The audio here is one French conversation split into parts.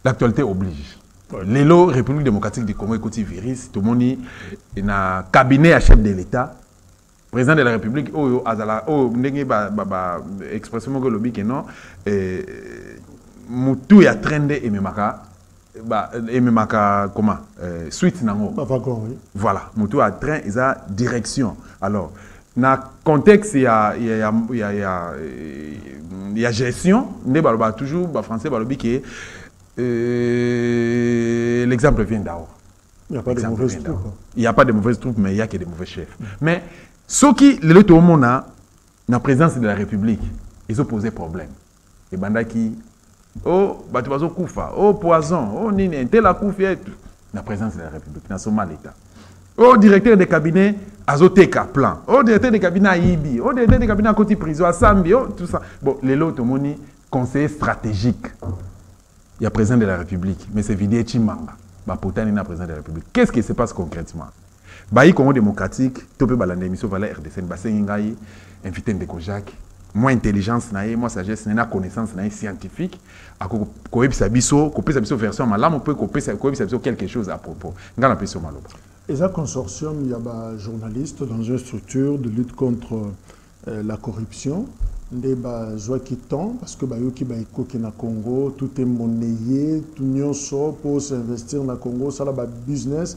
L'actualité oblige. L'élo République démocratique du Congo écoute virus, tout le monde est un cabinet à chef de l'État, président de la République, expression que lobby que non, Moutou est trendé et memaka comment suite nango. Voilà, Moutou a train et sa direction. Alors, dans le contexte, il y a gestion, toujours français balobi qui est l'exemple vient d'Ao. Il n'y a pas de mauvaises troupes. Il n'y a pas de mauvaises troupes, mais il y a que des mauvais chefs. Mais ceux qui, le tout le monde a, la présidence de la République, ils ont posé problème. Et bandaki, oh, batubazo koufa, oh, poison, oh, nini, tel a koufi, la présidence de la République, dans son mal état. Oh, directeur de cabinet, Azoteka, plan. Oh, directeur de cabinet à Ibi. Oh, directeur de cabinet à Côte Prison, à Sambi, oh, tout ça. Bon, les lots, tout le monde, conseiller stratégique. Il y a président de la République, mais c'est vidé Chimanga. Potani na président de la République. Qu'est-ce qui se passe concrètement? Baï Congo démocratique, topé balande émission vala RDC, basé ngai, invité de Kojak, moins intelligence naïe, moins sagesse naïe, connaissance naïe scientifique, à kopi sabiso, version malam, on peut kopi sabiso quelque chose à propos. Ngana peso maloba. Et ça consortium, il y a des journalistes dans une structure de lutte contre la corruption. Des joie qui tend parce que yoki qui na Congo tout est monnayé tout nyonso pour s'investir na Congo ça la business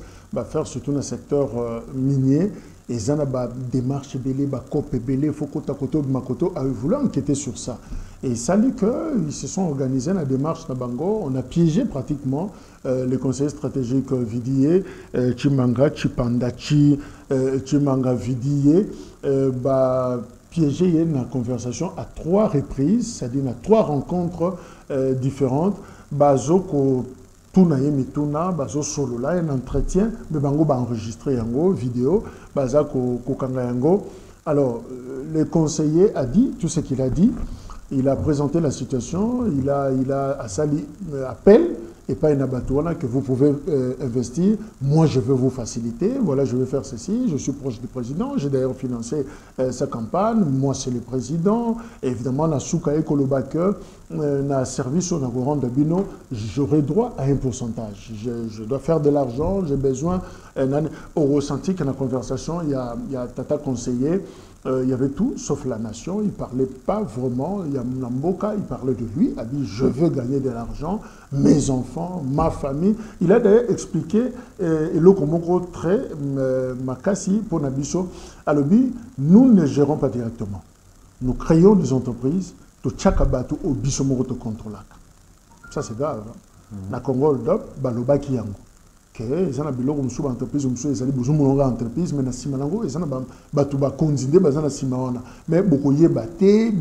faire surtout dans le secteur minier et ça na démarche belé cop belé faut côté côté de makoto a voulu enquêter sur ça et ça dit que ils se sont organisés la démarche na bango on a piégé pratiquement les conseillers stratégiques Vidier Chimanga Chipandachi Chimanga Vidier piégé dans la conversation à 3 reprises, c'est-à-dire à 3 rencontres différentes. Bazoko tunaye mituna, bazo solo là un entretien, mais bango ba enregistré yango vidéo, bazako kokanga yango. Alors le conseiller a dit tout ce qu'il a dit, il a présenté la situation, il a sali appel et pas une abattoir que vous pouvez investir. Moi, je veux vous faciliter. Voilà, je vais faire ceci. Je suis proche du président. J'ai d'ailleurs financé sa campagne. Moi, c'est le président. Et évidemment, na soukaye kolobake, na service au Nagoran de Bino, j'aurai droit à un pourcentage. Je dois faire de l'argent. J'ai besoin. Au ressenti que dans la conversation, il y a Tata conseiller. Il y avait tout, sauf la nation. Il ne parlait pas vraiment. Il y a Mnamboka, il parlait de lui. Il a dit, je veux gagner de l'argent, mes enfants, ma famille. Il a d'ailleurs expliqué, et le Komoko très, Makasi, pour Nabiso, Alobi, nous ne gérons pas directement. Nous créons des entreprises, tout Tchakabatu au Bisomoro de contrôle. Ça, c'est grave. Na Congo, Baloba Kiyango. Ils ont des entreprises, ils ont des entreprises, mais ils ont mais beaucoup de battés,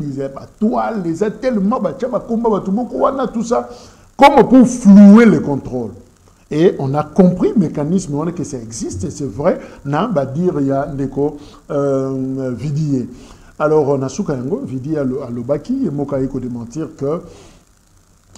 toiles, ils ont tellement tout ça, comme pour flouer le contrôle. Et on a compris le mécanisme que ça existe, et c'est vrai, il y a des Vidier. Alors, on a Soukayango, Vidier à l'Obaki, et Mokaïko de mentir que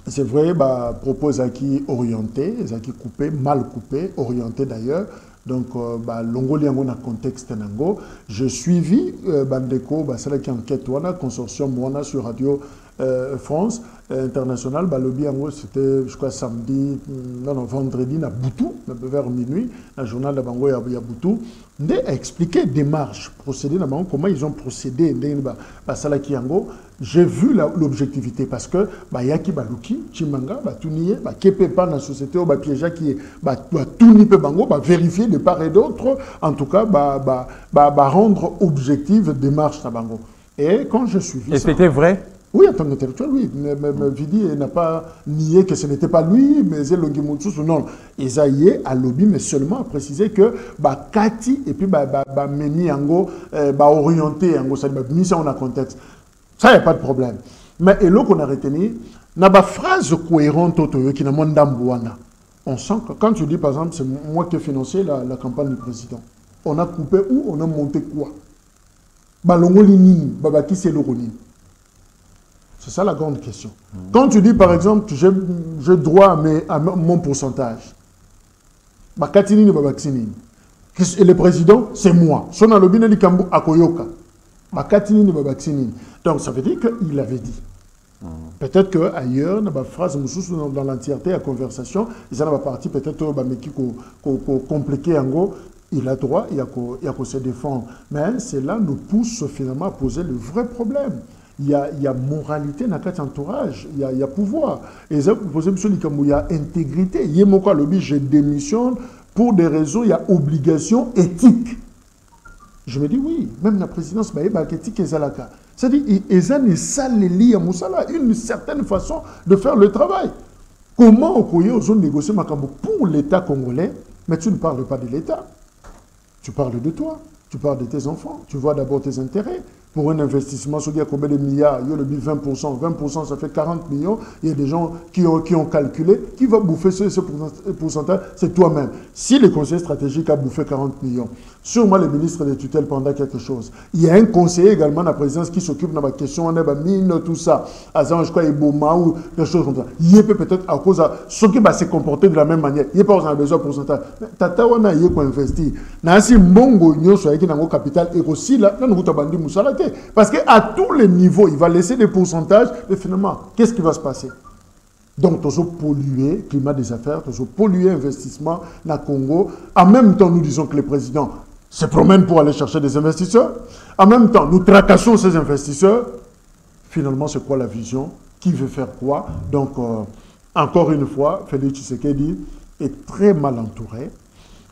c'est vrai, propos qui orienté, qui coupé, mal coupé, orienté d'ailleurs. Donc, l'Ongoliango dans le contexte nango. Je suivi Bandeko, c'est qui enquête consortium sur Radio France International. C'était, je crois, samedi, vendredi, à Boutou, vers minuit, dans le journal de Bango, il y a Boutou. On a expliqué démarche, procédé, comment ils ont procédé. J'ai vu l'objectivité parce que Yaki Baluki, Chimanga, Tounié, Kepepa dans la société, Piéja qui est Touni Bango, vérifier de part et d'autre, en tout cas, rendre objective démarche à Bango. Et quand je suis vu. Et c'était vrai? Oui, en tant qu'intellectuel, oui. Vidi n'a pas nié que ce n'était pas lui, mais c'est Longimutsu. Non, Esaïe a lobby, mais seulement à préciser que Kati et puis Meni Yango, orienté Yango, ça mis ça en contexte. Ça, il n'y a pas de problème. Mais et là qu'on a retenu, il y a une phrase cohérente qui n'a pas d'ambouana. On sent que quand tu dis, par exemple, c'est moi qui ai financé la campagne du président, on a coupé où, on a monté quoi? Balongolini, Babaki, c'est l'Oroni. C'est ça la grande question. Quand tu dis, par exemple, que j'ai droit à mon pourcentage, Bakatinini, Babaksini, et le président, c'est moi. Son alobine Likambu Akoyoka. Bakatinini, Babaksini. Donc, ça veut dire qu'il avait dit. Peut-être qu'ailleurs, dans la phrase, dans l'entièreté de la conversation, ils ont partie peut-être qui compliqué en gros. Il a droit, il y a qu'à se défendre. Mais cela nous pousse finalement à poser le vrai problème. Il y a moralité dans notre entourage, il y a pouvoir. Et ça, il y a intégrité. Il y a quoi, je démissionne pour des raisons, il y a obligation éthique. Je me dis oui, même la présidence, il y a éthique et zalaka. C'est-à-dire, ils ont une certaine façon de faire le travail. Comment on peut négocier pour l'État congolais, mais tu ne parles pas de l'État. Tu parles de toi, tu parles de tes enfants, tu vois d'abord tes intérêts. Pour un investissement, il y a combien de milliards? Il y a le 20%, 20% ça fait 40 millions. Il y a des gens qui ont calculé. Qui va bouffer ce pourcentage? C'est toi-même. Si le conseiller stratégique a bouffé 40 millions, sûrement le ministre des tutelles prendra quelque chose. Il y a un conseiller également à la présidence qui s'occupe de la question, on a mine, tout ça. Azan, je crois, Iboma ou des choses comme ça. Il peut peut-être à cause de ce qui va se comporter de la même manière. Il n'y a pas besoin de pourcentage. Tata, on a investi. Nansi Mbongo, nous sommes dans le capital et aussi là, nous avons bandi Moussala. Parce qu'à tous les niveaux, il va laisser des pourcentages, mais finalement, qu'est-ce qui va se passer? Donc, nous avons pollué le climat des affaires, nous avons pollué l'investissement dans le Congo. En même temps, nous disons que le président se promène pour aller chercher des investisseurs. En même temps, nous tracassons ces investisseurs. Finalement, c'est quoi la vision? Qui veut faire quoi? Donc, encore une fois, Félix Tshisekedi est très mal entouré.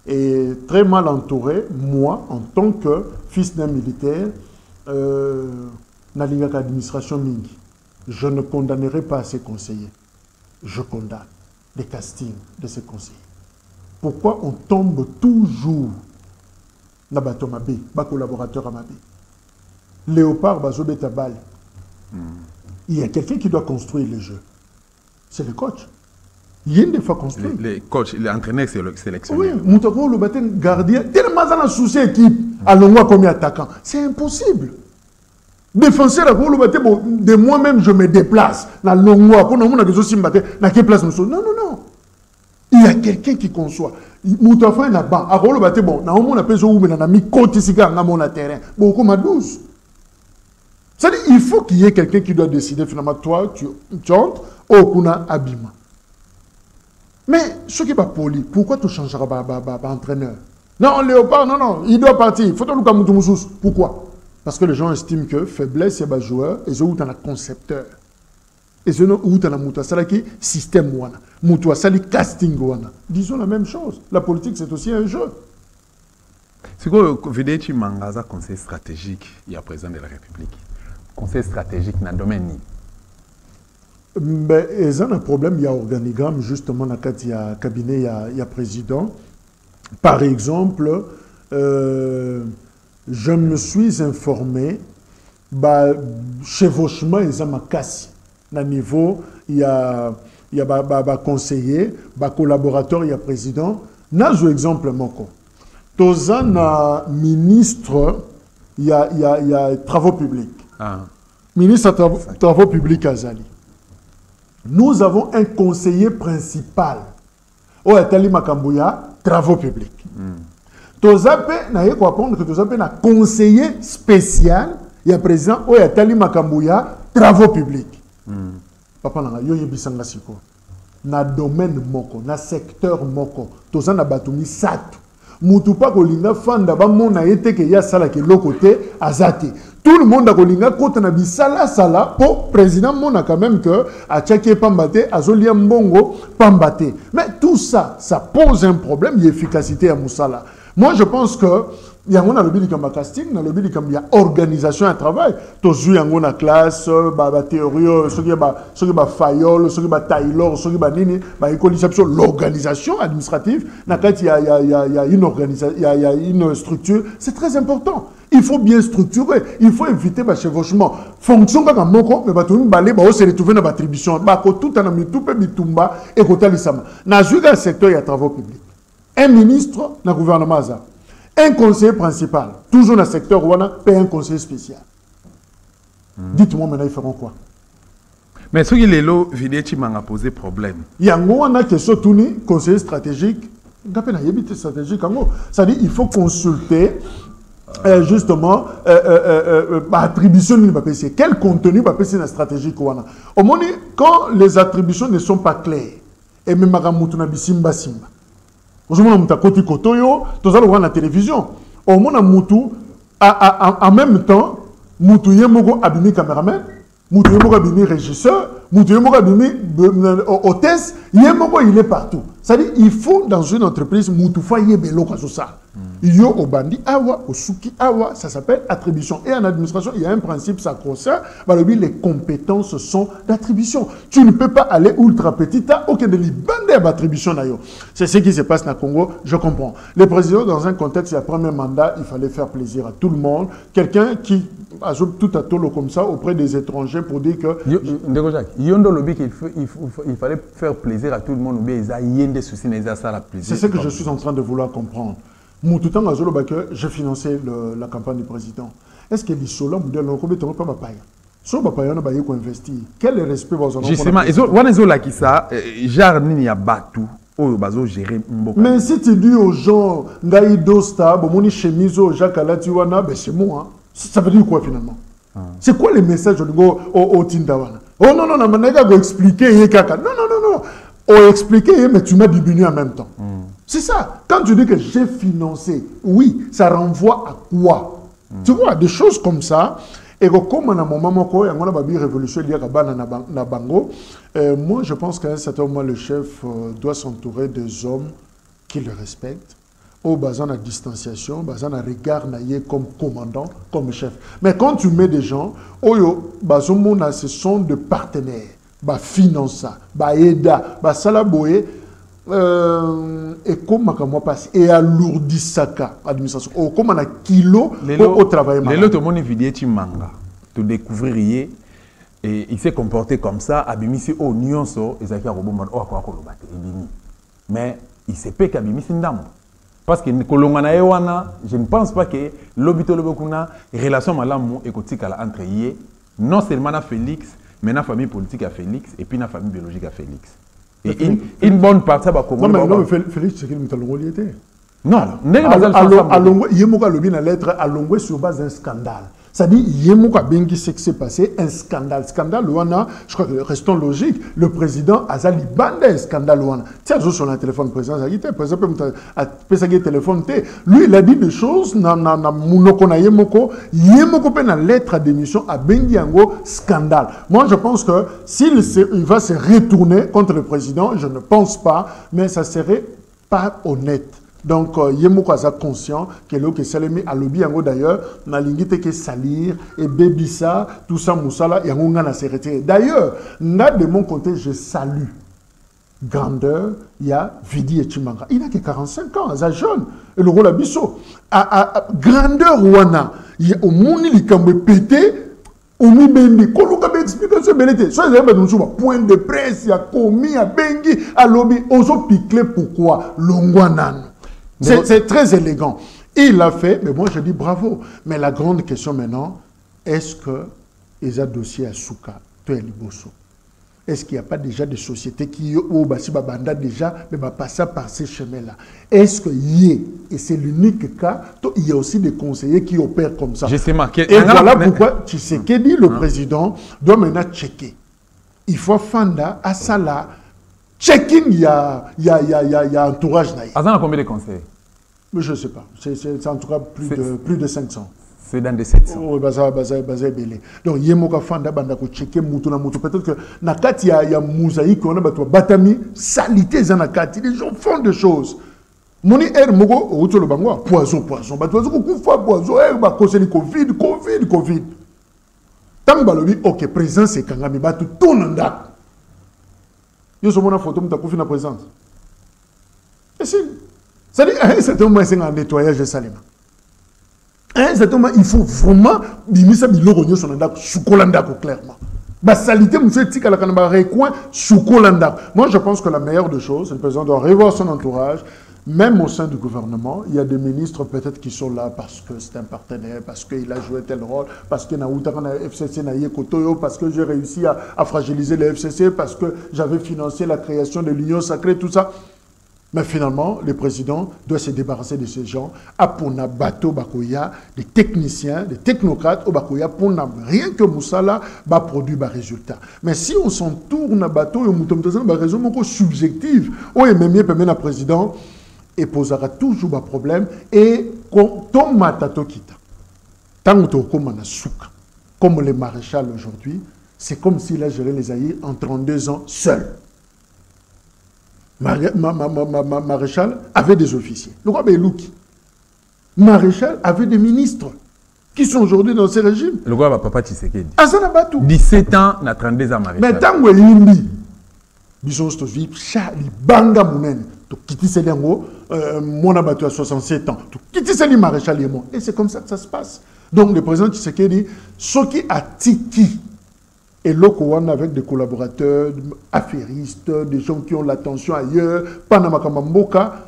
Et très mal entouré, moi, en tant que fils d'un militaire, dans l'administration Mingi, je ne condamnerai pas ces conseillers. Je condamne les castings de ces conseillers. Pourquoi on tombe toujours dans les collaborateurs à Mabé? Léopard Bazobé Tabal. Il y a quelqu'un qui doit construire les jeux. C'est le coach. Il y a une fois construit. Les coachs, les entraîneurs sélectionnés. Oui, Moutako, le bâton gardien, tellement dans la souci équipe, à l'ongwa comme attaquant. C'est impossible. Défenseur, de moi-même, je me déplace. Dans l'ongwa, pour nous, on a des aussi dans quelle place nous sommes. Non, non, non. Il y a quelqu'un qui conçoit. Moutako est là-bas. À le bâton, bon, on a besoin où on a mis côte ici, on a mon terrain. Bon, comme à 12. C'est-à-dire, il faut qu'il y ait quelqu'un qui doit décider, finalement, toi, tu entres, au kuna abima. Mais ce qui est pas poli, pourquoi tu changeras d'entraîneur? Non, Léopard, non, non, il doit partir. Il faut que tu Pourquoi? Parce que les gens estiment que faiblesse, il y a des joueurs, et ils ont un concepteur. Et ils ont un système. Un casting. Disons la même chose. La politique, c'est aussi un jeu. C'est quoi le Videchi Mangaza conseil stratégique, il y a président de la République? Conseil stratégique dans le domaine. Mais ils ont un problème, il y a organigramme, justement, dans le cabinet, il y a président. Par exemple, je me suis informé, chevauchement, ils ont ma casse. Dans le niveau, il y a conseiller, collaborateur, il y a président. Dans exemple, tous un ministre, il y a travaux publics. Ministre travaux publics à Zali. Nous avons un conseiller principal au Atali Makambouya, travaux publics. Tozape, un conseiller spécial, il y a président au Atali Makambouya, travaux publics. Papa, il y a na domaine moko, na secteur moko, tozana batumi satu. Mutupa kolinga fanda ba mona yete ke ya sala ke lokote azate. Tout le monde a kolinga kota na bisala sala pour président mona quand même que a tchake pambate azolia mbongo pambate. Mais tout ça, ça pose un problème d'efficacité à Moussala. Moi je pense que il y a un lobby comme casting, il y a organisation à travail. Tu joues en une classe, théorie, ce qui est Fayol, ce qui est Taylor, ce qui est Nini, l'organisation administrative. Il y a une organisation, il y a une structure. C'est très important. Il faut bien structurer. Il faut éviter le chevauchement. Fonction comme un moko, mais tu vas se retrouver dans l'attribution. Tout en amitupe bitumba et kotalisama. Dans le secteur, il y a travaux publics. Un ministre dans le gouvernement. Un conseiller principal, toujours dans le secteur Rwanda, paye un conseiller spécial. Dites-moi maintenant, ils feront quoi? Mais ce qui est là, Videchi m'a posé problème. Il y a un question tourné, conseiller stratégique. C'est-à-dire qu'il faut consulter justement, attribution de PPC. Quel contenu PPC la stratégie quoi? Au moment quand les attributions ne sont pas claires, et même Magamutuna Bisimba Simba. Aujourd'hui, on a côté Kotoyo, tout ça, on voit la télévision. Au moment où en même temps, Moutou Yemogo abimi caméraman, Moutou Yemogo abimi régisseur, Moutou Yemogo abimi hôtesse, Yemogo il est partout. C'est-à-dire, il faut dans une entreprise, Moutou Faye Belo ça. Il y a au bandi awa, au souki awa, ça s'appelle attribution. Et en administration, il y a un principe sacro-saint, les compétences sont d'attribution. Tu ne peux pas aller ultra petit, tu n'as aucun délit. Bande d'attribution. C'est ce qui se passe au Congo, je comprends. Le président, dans un contexte, il y a premier mandat, il fallait faire plaisir à tout le monde. Quelqu'un qui ajoute tout à tout comme ça auprès des étrangers pour dire que... Il fallait faire plaisir à tout le monde, mais il y a des soucis, c'est ce que je suis en train de vouloir comprendre. Tout le temps, j'ai financé la campagne du président. Est-ce que les sols, on ne peut pas payer? Si on ne peut pas investir, quel est le respect? Justement, mais si tu dis aux gens, Ngaïdosta, Bomoni Chemizo, Jacques Alatiwana, c'est moi. Ça veut dire quoi finalement? C'est quoi les messages au Tindawana? Oh non, non, non, mais on expliquer. Non, non, non, non. On expliquer, mais tu m'as diminué en même temps. C'est ça. Quand tu dis que j'ai financé, oui, ça renvoie à quoi? Tu vois, des choses comme ça. Et comme on a mon maman, on a une révolution liée à Bango, moi je pense qu'à un certain moment, le chef doit s'entourer des hommes qui le respectent, au basant la distanciation, basant la regard comme commandant, comme chef. Mais quand tu mets des gens, ce sont des partenaires, finance, aida, salaboye, et comme moi passe et alourdi saka administration comme on a kilo au travail les autres mon vidéo tu manga tu découvrir et il s'est comporté comme ça abimisi au nyonso ezaki robomba o akwa kolobate elini mais il s'est pas qu'abimisi ndambo parce que kolonga na ewana je ne pense pas que lobito lobokuna relation malamu ekotika la entre yé non seulement na Félix mais na famille politique à Félix et puis na famille biologique à Félix. Et une bonne partie va commencer. Non, mais Félix, c'est qu'il me était. Non, il y a une lettre à Longwe sur base d'un scandale. C'est-à-dire, il y a ce qui s'est passé, un scandale. Scandale, je crois que restons logiques, le président Azali Bande, un scandale. Tiens, sur le téléphone, le président Azali, par exemple, téléphone, lui, il a dit des choses, il y a une lettre à démission à Bengiango, scandale. Moi, je pense que s'il va se retourner contre le président, je ne pense pas, mais ça serait pas honnête. Donc, Yemoko a conscient que l'eau que Salemi a lobby en d'ailleurs, n'a l'ingité que salir et bébissa, tout ça, moussala, et on a s'est retiré. D'ailleurs, de mon côté, je salue. Grandeur, il y a Vidi et Chimanga. Il n'a que 45 ans, il est jeune. Et le rôle abisso. Grandeur, Wana, il y a au monde, il est pété. On mi bengi, koluka be explication belete. So ils avaient un point de presse, il y a commis, il y a bengi, à lobby. On se piqué pourquoi? Longwanan. C'est très élégant. Il l'a fait, mais moi je dis bravo. Mais la grande question maintenant, est-ce que ils ont dossier à Souka, est-ce qu'il n'y a pas déjà des sociétés qui ont banda déjà, mais passer par ces chemins-là? Est-ce qu'il y a, et c'est l'unique cas, il y a aussi des conseillers qui opèrent comme ça. Justement. Et voilà pourquoi, tu sais, qu'est dit le président doit maintenant checker. Il faut Fanda, Asala, checking, il y a entourage. Azan a combien de conseils? Je ne sais pas. C'est en tout cas plus de 500. C'est dans des 700. Oui, donc, il y a Fanda, Bandako, checker Moutou. Peut-être que Nakati, il y a mosaïque, on a Batami, salité, Zanakati. Les gens font des choses. Moni er mogo, Outo le Bango, poison. Poison, Covid. Tant que ok, présence, c'est quand même, tout tourne. Yo sommes une photo, tu as présence. Et si, c'est-à-dire, c'est un moment, c'est un nettoyage de Salima. Il faut vraiment limiter biloko sur le chocolat clairement. Basalité, monsieur Tika la kanaba recoin chocolat. Moi, je pense que la meilleure des choses, le président doit revoir son entourage. Même au sein du gouvernement, il y a des ministres peut-être qui sont là parce que c'est un partenaire, parce qu'il a joué tel rôle, parce qu'il y a FCC, parce que j'ai réussi à fragiliser le FCC, parce que j'avais financé la création de l'Union sacrée, tout ça. Mais finalement, le président doit se débarrasser de ces gens. Apona bateau bakoya, des techniciens, des technocrates au bakoya pour rien que Moussala va produire des résultats. Mais si on s'en tourne à bateau et on a une raison subjective, on est même le président et posera toujours des problèmes et quand on matato kita, tant comme le maréchal aujourd'hui, c'est comme s'il a géré les Aïrs en 32 ans seul. Maréchal avait des officiers. Le roi Belouki. Maréchal avait des ministres qui sont aujourd'hui dans ces régimes. Le roi Papa Tshisekedi. Azanabatou. 17 ans, na 32 ans maréchal. Mais tant que l'imbi, bison stovi, chali banga mounen, to kiti selengo, mon abattu à 67 ans, to kiti seli maréchal yemo. Et c'est comme ça que ça se passe. Donc le président Tshisekedi, ce qui a tiki. Et l'Okouan avec des collaborateurs, affairistes, des gens qui ont l'attention ailleurs, Panama Kamamboka,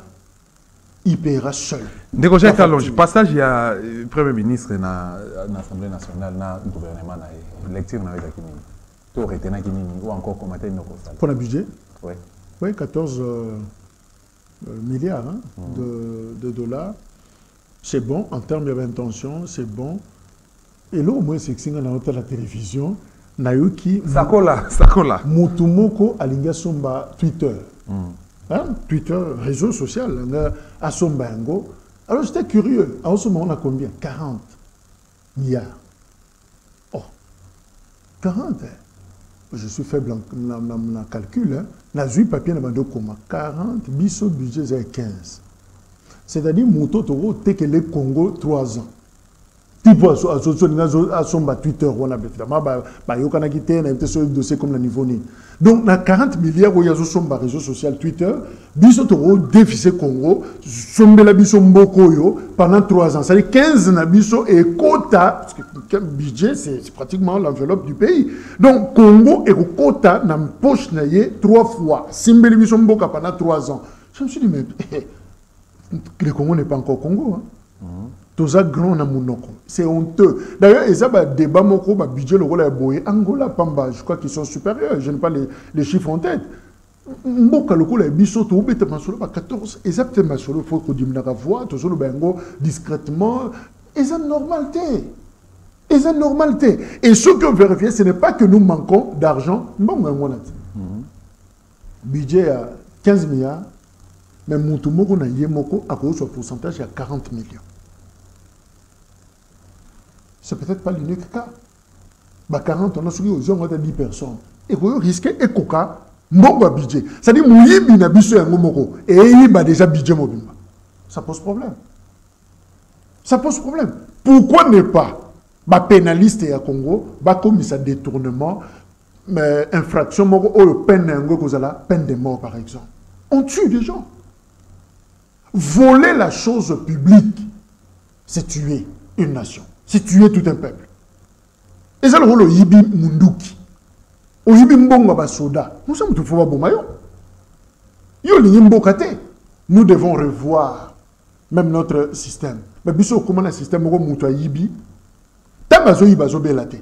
il paiera seul. Déjà, le passage, il y a le Premier ministre dans l'Assemblée nationale, dans le gouvernement, lecture avec la Kimini. Tu aurais été dans Kimini ou encore commenter nos constats. Pour le budget? Oui. Oui, 14 milliards hein, de dollars. C'est bon, en termes d'intention, c'est bon. Et là, au moins, c'est que si on a la télévision, Nayuki Sakola Mutumoko alinga somba Twitter. Hein? Twitter, réseau social, à Sombango. Alors j'étais curieux. À ce moment, on a combien? 40 milliards. Oh, 40. Hein? Je suis faible en calcul. Hein? N'a eu papier dans le coma. 40, biso budget c'est 15. C'est-à-dire, Mouto Toro, que le Congo 3 ans. Tipo à son Twitter, on a évidemment, un dossier comme le niveau ni. Donc, dans 40 milliards, il y a son réseau social Twitter, Bissotoro, déficit Congo, Sombela Bissombokoyo, pendant 3 ans. C'est-à-dire 15 Nabiso et quota, parce que le budget, c'est pratiquement l'enveloppe du pays. Donc, Congo et quota, dans poche 3 fois. Simbeli Bissomboka pendant 3 ans. Je me suis dit, mais le Congo n'est pas encore Congo. Hein. C'est honteux. D'ailleurs, il y a des débats, le budget, le rôle est Angola, Pamba, je crois qu'ils sont supérieurs. Je n'ai pas les chiffres en tête. Mboka le coup est biso to bete masolo ba 14 exactement masolo faut que dimna ka voix to solo bengo discrètement et ça normalité. Et ça normalité. Et ce que vérifier ce n'est pas que nous manquons d'argent, budget à 15 milliards mais mutumoko na yemoko à cause de pourcentage à 40 millions. C'est peut-être pas l'unique cas. Bah 40, on a soumis aux gens, on a 10 personnes. Et vous risquez et coca, mon budget. C'est-à-dire, mouyibi na biso ya ngomoko. Et il a déjà budget mobimba. Ça pose problème. Ça pose problème. Pourquoi ne pas bah pénaliste à Congo, bah commis à détournement, mais infraction moko ou peine ngo kozala peine de mort par exemple. On tue des gens. Voler la chose publique, c'est tuer une nation. C'est tuer tout un peuple. Et ça, le rôle de Yibi Munduki. Au Yibi Mbonga Basoda. Nous sommes tout fois Bomayo. Nous devons revoir même notre système. Mais biso comment un système où Yibi. Tabazo Yibazo Belate.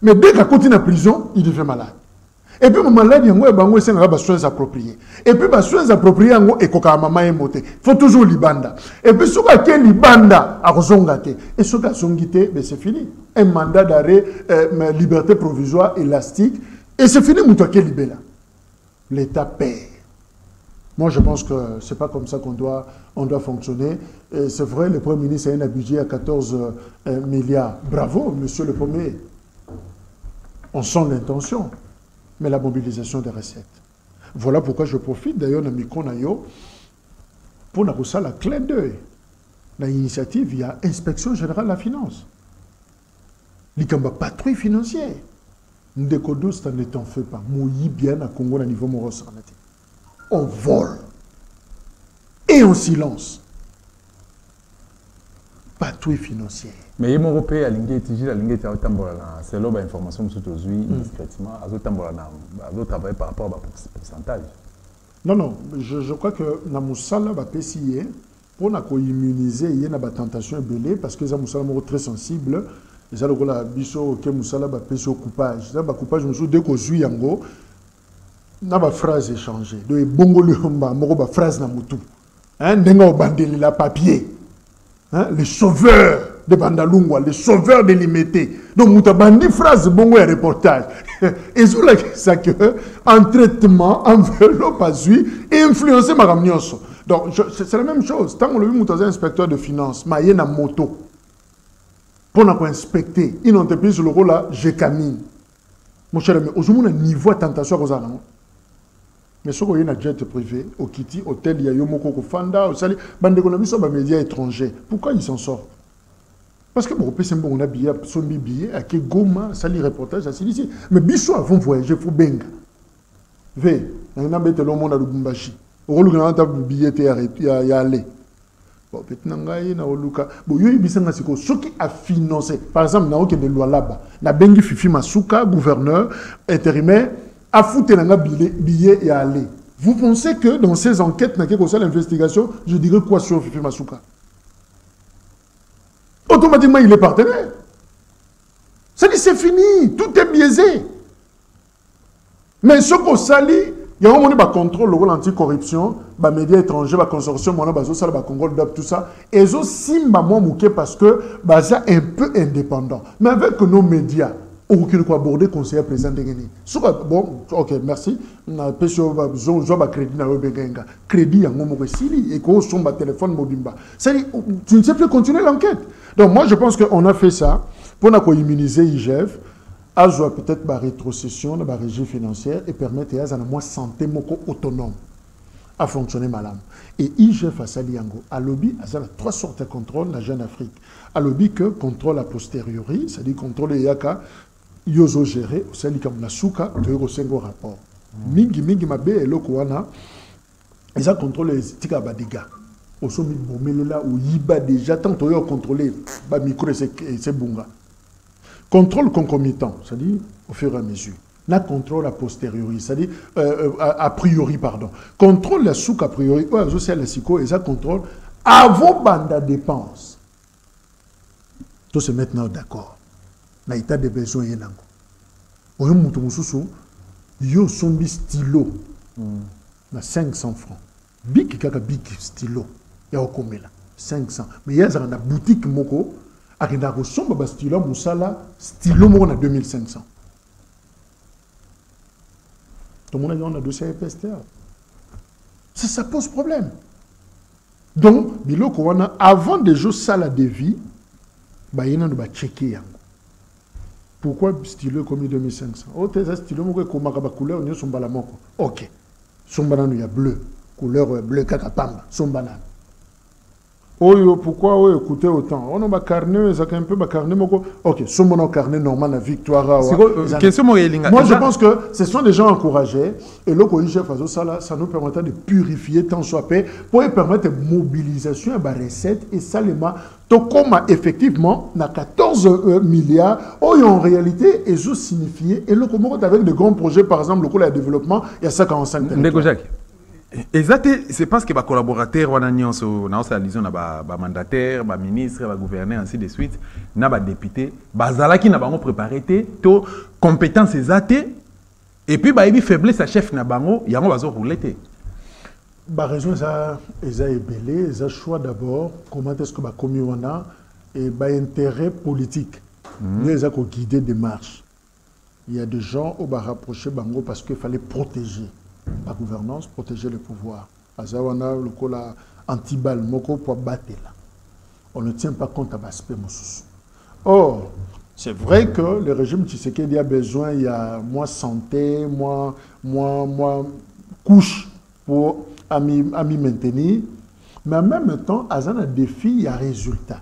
Mais dès qu'il continue en prison, il devient malade. Et puis, le malade, il y a des soins appropriés. Et puis, les soins appropriés, il faut toujours libanda. Et puis, si on a libanda, et si on a c'est fini. Un mandat d'arrêt, liberté provisoire élastique, et c'est fini, l'État paie. Moi, je pense que ce n'est pas comme ça qu'on doit fonctionner. C'est vrai, le Premier ministre a un budget à 14 milliards. Bravo, monsieur le Premier. On sent l'intention. Mais la mobilisation des recettes. Voilà pourquoi je profite d'ailleurs de Mikonayo pour la clin d'œil. L'initiative, il y a Inspection Générale de la Finance. Il y a une patrouille financière. Nous décodons, ça ne t'en fait pas. Mouillis bien à Congo, à niveau moros. On vole. Et en silence. Patrouille financière. Mais il m'a repéré à l'ingénierie, à l'ingénierie, c'est là l'information que je suis discrètement, à travailler par rapport au pourcentage. Non, je crois que dans mon salaire, pour immuniser, il y a une tentation belée parce que les gens très sensibles. Les gens qui ont biso que musala ba pesi au coupage. Ça ba coupage musu dès qu'on joue yango na ba phrase échangée. Donc bongo le homba moko ba phrase na mutu. Hein, ndenga bandeli la papier. Hein, le sauveur de Bandalungwa, le sauveur de Limité. Donc muta bandi phrase bongo et reportage. Et sur la ça que en traitement enveloppe à suivre et influencer ma ramnioso. Donc c'est la même chose. Tant qu'on le muta inspecteur de finances, ma yena moto. Pour inspecter une entreprise sur le rôle là, je camine. Mon cher ami, aujourd'hui, on a un niveau de tentation à cause. Mais si on a un jet privé, au Kitty, hôtel, il y a Yomoko, Fanda, au Sali, bande d'économies sont des médias étrangers. Pourquoi ils s'en sortent? Parce que bon, on a billet, son billet, à qui Goma, Sali reportage, à ici. Mais Bissou avant voyager, il faut benga. Ve, on a mis le monde à Lubumbashi. Au rôle de billet, il y a allé. Bon, ce qui a financé, par exemple, dans le loi là-bas, na bengi Fifi Masuka, gouverneur, intérimaire, a foutu un billet et aller. Vous pensez que dans ces enquêtes, dans l'investigation, je dirais quoi sur Fifi Masuka? Automatiquement, il est partenaire. Ça dit, c'est fini, tout est biaisé. Mais ce qu'on salit, il y a un contrôle, le rôle anticorruption, les médias étrangers, les consortium, les Congo, tout ça. Et ils ont simba parce que c'est un peu indépendant. Mais avec nos médias, on peut aborder le conseiller président de Guinée. Bon, ok, merci. On a un crédit dans le crédit en Momokesili et qu'on sombe à téléphone Mobimba. C'est-à-dire, tu ne sais plus continuer l'enquête. Donc, moi, je pense qu'on a fait ça pour immuniser IGF. Ajoa peut-être la rétrocession de la régie financière et permettre à la santé moko autonome à fonctionner malade. Et IGF a Saliango, à lobby, à trois sortes de contrôle dans la Jeune Afrique. À lobby que contrôle a posteriori, c'est-à-dire contrôle yaka, yozo géré, au sein de la souka, de Rosengo rapport. Mingi mabe et lokoana, ils ont contrôlé les tika badiga. Au sommet de là où yiba déjà, tant que contrôler, ba micro et c'est bunga. Contrôle concomitant, c'est-à-dire au fur et à mesure. La contrôle a posteriori, c'est-à-dire a priori, pardon. Contrôle la souk a priori, je sais la psycho, et ça contrôle avant banda dépenses. Tout c'est maintenant d'accord. Na état de besoin y est nango. Oyo mutu mususu, yo sombi stylo, na 500 francs. Big kaka big stylo, ya okomela 500. Mais il y a dans la boutique moko. Akenda ko somba ba stylo musala stylo mo na 2500. Tout le monde a un dossier PSTA. Ça pose problème. Donc, biloko wana avant de jouer ça la devis, ba yena no ba checker yango. Pourquoi stylo comme 2500? Oh, t'es stylo mo ko maka ba couleur nyo somba la moko. OK. Somba na no ya bleu, couleur bleu kaka pamba, somba na. Oh, pourquoi écoutez autant? On a un carnet, ça un peu un carnet. Ok, si on a un carnet normal, la victoire. Moi, je pense que ce sont des gens encouragés. Et là, ça nous permettra de purifier tant soit paix pour permettre de mobilisation de recettes et ça les m'a. Donc, comme effectivement, on a 14 milliards, en réalité, ils ont signifié. Et là, comme avec de grands projets, par exemple, le développement, il y a 55 territoires. Exact, c'est parce que les collaborateurs, les mandataires, les ministres, les gouverneurs, ainsi de suite, les députés, les ont préparé les compétences exactes, et puis les faiblesses, chef, ils ont roulé. La raison, c'est ébélé, c'est choix d'abord, comment est-ce que la communauté a et intérêt politique. Ils ont guidé des marches. Il y a des gens qui ont rapproché parce qu'il fallait protéger la gouvernance, protéger le pouvoir. Azawana, le cola anti-bal, moko pour battre là. On ne tient pas compte à l'aspect moussous. Or, c'est vrai que le régime Tshisekedi a besoin, il y a moins santé, moins couche pour maintenir. Mais en même temps, Azana défi, il y a résultat.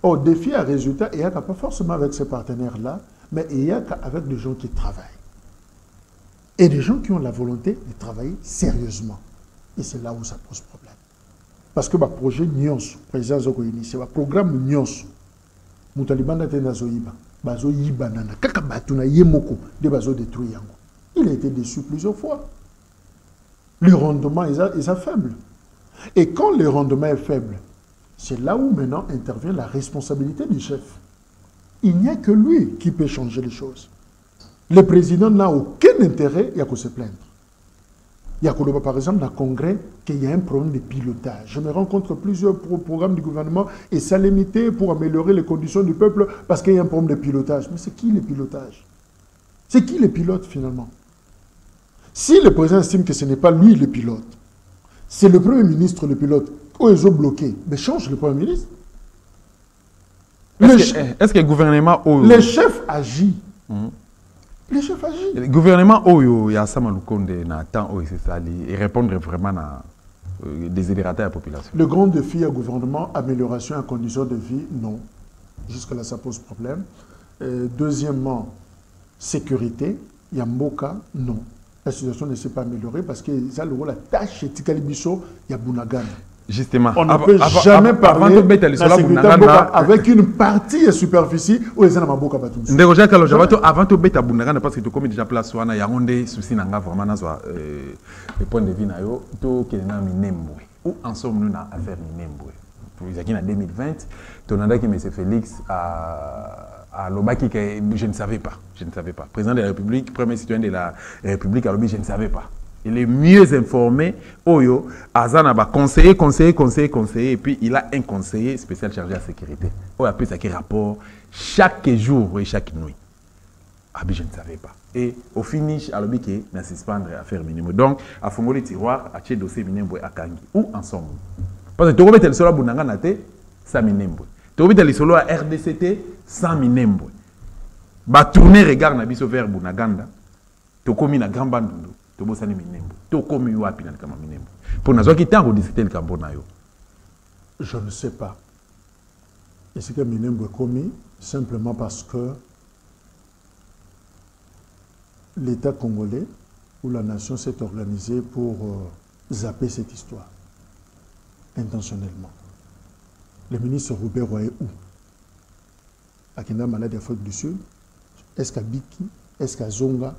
Or, défi à résultat, il n'y a pas forcément avec ces partenaires-là, mais il y a avec des gens qui travaillent. Et des gens qui ont la volonté de travailler sérieusement. Et c'est là où ça pose problème. Parce que le projet NIOS, le président Zoko initié, le programme NIOS, Moutalibanda Tenazoïba, Bazo Yibanana, Kakabatuna Yemoko, de Bazo détruit Yango. Il a été déçu plusieurs fois. Le rendement est faible. Et quand le rendement est faible, c'est là où maintenant intervient la responsabilité du chef. Il n'y a que lui qui peut changer les choses. Le président n'a aucun intérêt à se plaindre. Il y a par exemple dans le Congrès qu'il y a un problème de pilotage. Je me rencontre plusieurs programmes du gouvernement et ça limité pour améliorer les conditions du peuple parce qu'il y a un problème de pilotage. Mais c'est qui le pilotage? C'est qui le pilote finalement? Si le président estime que ce n'est pas lui le pilote, c'est le Premier ministre le pilote, ou ils ont bloqué, mais change le Premier ministre. Est-ce que le gouvernement... Le chef agit. Le chef agit. Le gouvernement, il y a Sama Lukonde, et répondre vraiment à désidérater la population. Le grand défi à gouvernement, amélioration en conditions de vie, non. Jusque-là, ça pose problème. Deuxièmement, sécurité, il y a Mboka, non. La situation ne s'est pas améliorée parce que ça le rôle la tâche et Tikalibiso, il y a Bunagana. Justement, on ne peut jamais parler de la sécurité Mboka avec une partie de superficie où les gens n'ont pas de Mboka. Avant de mettre à Bunagana, parce que tu as déjà place, il y a des soucis vraiment le point de vue où en sommes-nous dans l'affaire Minembwe? En 2020, ton mandat qui M. Félix à Lobaki, je ne savais pas. Président de la République, premier citoyen de la République à Lobby, je ne savais pas. Il est mieux informé. Oyo, Azana va conseiller, et puis il a un conseiller spécial chargé à la sécurité. On appelle ça qui rapport chaque jour et chaque nuit. Ah, je ne savais pas. Et au finish, à Lobby, qui n'a suspendre l'affaire Minembwe. Donc, à Fongoli Tiroir, à Tché dossier Minembwe à Kangi. Où ensemble? Parce que tu remets le solo à Bunanga Nate, ça Minembwe. Tu remets le solo à RDCT, sans Minembwe. Bah, tourner regard na biso vers Bunaganda. Tu commis na grand bandundu. Tu bossani Minembwe. Tu commis wapi na kama Minembwe. Pour nous qui tant rediscuter le Cambonayo. Je ne sais pas. Et ce que Minembwe commis simplement parce que l'État congolais ou la nation s'est organisée pour zapper cette histoire intentionnellement. Le ministre Robert Roy est où? À Kenda malade d'Afrique du Sud. Est-ce qu'à Biki? Est-ce qu'à Zonga?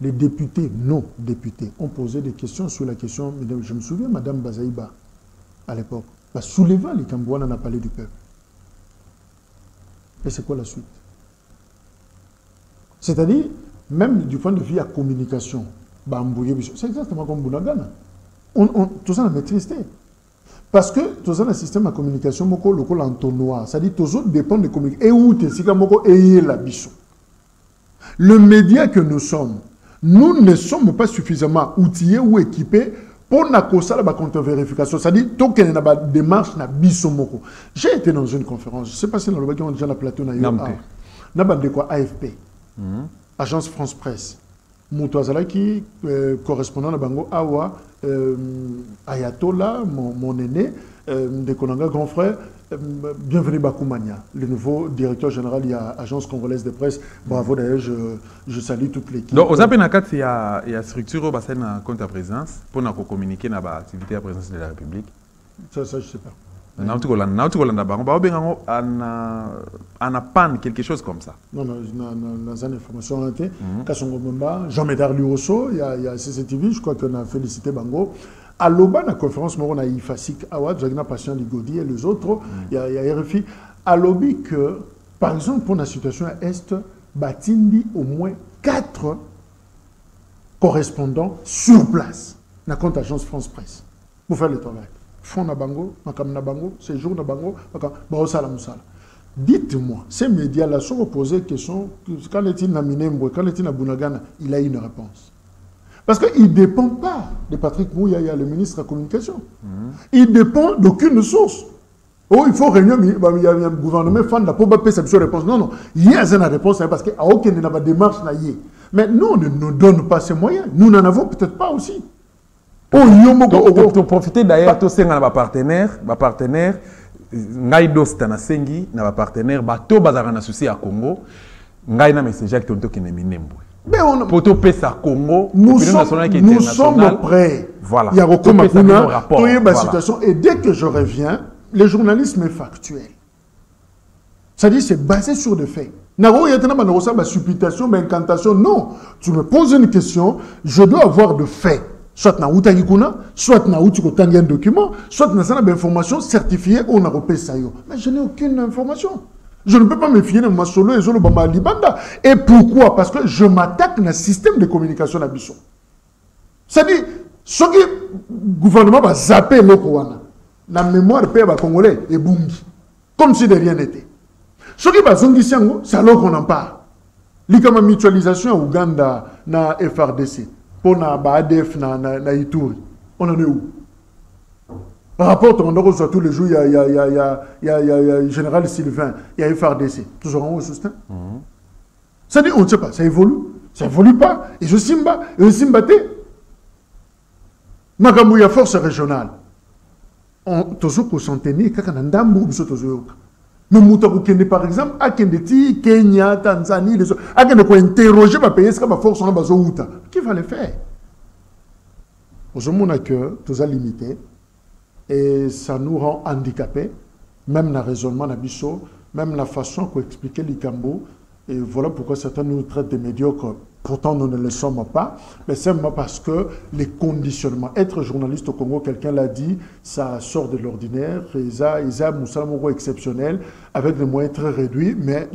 Les députés, non députés, ont posé des questions sur la question. Je me souviens, Mme Bazaïba, à l'époque, soulevant les Cambouans n'a parlé du peuple. Et c'est quoi la suite? C'est-à-dire, même du point de vue à communication, c'est exactement comme Bunagana. Tout ça, on a maîtrisé. Parce que tout ça, le système de communication, le entonnoir, c'est-à-dire tout ça dépend de communication. Et où tu es, la bichon. Le média que nous sommes, nous ne sommes pas suffisamment outillés ou équipés pour la contre-vérification. C'est-à-dire, tout qu'il y a une démarche, na bichon. J'ai été dans une conférence, je ne sais pas si dans le bac, on a déjà la plateau, AFP, Agence France Presse. Moutouazalaki, correspondant à Bango Awa, Ayatollah, mon aîné, de Konanga, grand frère, bienvenue Bakoumania, le nouveau directeur général de l'Agence congolaise de presse. Bravo d'ailleurs, je salue toute l'équipe. Donc, aux Apenakat, il y a structure au bassin contre la présence pour nous communiquer dans l'activité de la présence de la République. Ça, je ne sais pas. On a panne, quelque chose comme ça. Non, dans une information, Jean-Médard Luoso, il y a CCTV, je crois qu'on a félicité Bango. À l'Oba, la conférence, on a Ifasik Awad, Zagna Patient Ligodi et les autres, il y a RFI. À l'Obi, que, par exemple, pour la situation à Est, Batindi au moins 4 correspondants sur place, dans la compte agence France Presse, pour faire le travail. Fond na bango, makam na bango, séjour na bango, makam sala musala. Dites-moi, ces médias-là sont posés des questions, quand est-il na Minembwe, quand est-il na Bunagana, il a une réponse. Parce qu'il ne dépend pas de Patrick Mouya, le ministre de la Communication. Il dépend d'aucune source. Oh, il faut réunir, il y a un gouvernement fan de la pauvre cette réponse. Non, il y a une réponse parce qu'il n'y a aucune démarche. Mais nous, on ne nous donne pas ces moyens. Nous n'en avons peut-être pas aussi. Tu profiter d'ailleurs, tu sais, ma partenaire, Ngaïdos Tanasengi, ma partenaire, to bazarana souci à Congo, Ngaïna message qui ont été Minembwe. Pour tout pays à Congo, nous sommes prêts. Voilà. Il y a un rapport. Situation. Et dès que je reviens, le journalisme est factuel. C'est-à-dire, c'est basé sur des faits. Il y a une supputation, une incantation. Non. Tu me poses une question, je dois avoir de faits. Soit na utangikuna, soit na utikotangi un document, soit na sana information certifiée on a repéré ça. Mais je n'ai aucune information. Je ne peux pas me fier de ma solo et solo bamba libanda. Et pourquoi? Parce que je m'attaque à un système de communication d'Abisson. C'est-à-dire, ce qui le gouvernement va zapper le Kouana, la mémoire paix va congolais et bungi, comme si de rien n'était. Ce qui va zongi siango, c'est alors qu'on en parle. L'ikama mutualisation à Ouganda, na FRDC, pour na ADF, na Ituri, on en est où? Rapport, on reçoit tous les jours, il y a le général Sylvain, il y a FRDC, toujours en haut soutien. C'est-à-dire, on ne sait pas, ça évolue pas, et je simba, Magamou, il y a force régionale. On toujours centenaire, quand on a ndambu, mais Moutakoukende, par exemple, à Kendeti, Kenya, Tanzanie, les autres, à Kendeti, interroger ma pays, c'est ma force, on a besoin de qui va le faire? Aujourd'hui, on a que tout ça limité, et ça nous rend handicapés, même dans le raisonnement d'Abisso, même la façon qu'on explique l'Ikambo, et voilà pourquoi certains nous traitent de médiocres. Pourtant, nous ne le sommes pas, mais simplement parce que les conditionnements. Être journaliste au Congo, quelqu'un l'a dit, ça sort de l'ordinaire. Ils ont Moussa exceptionnel, avec des moyens très réduits, mais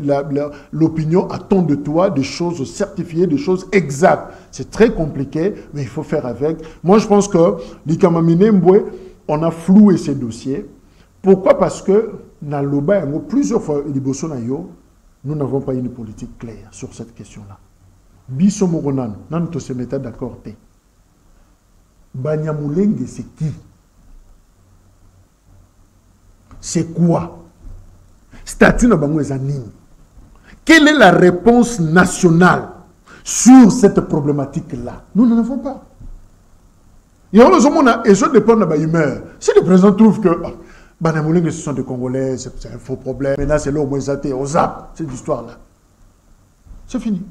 l'opinion attend de toi des choses certifiées, des choses exactes. C'est très compliqué, mais il faut faire avec. Moi, je pense que l'Ikamamine Mbwe, on a floué ces dossiers. Pourquoi? Parce que dans l'Oba, plusieurs fois, nous n'avons pas une politique claire sur cette question-là. Biso Moronan, nan to se metta d'accord te. Banyamulenge, c'est qui? C'est quoi? Statut na bango ezanini. Quelle est la réponse nationale sur cette problématique-là? Nous n'en avons pas. Et on et ça dépend de la humeur. Si le président trouve que Banyamulenge, ce sont des Congolais, c'est un faux problème, maintenant c'est là au moins on zappe cette histoire-là. C'est fini.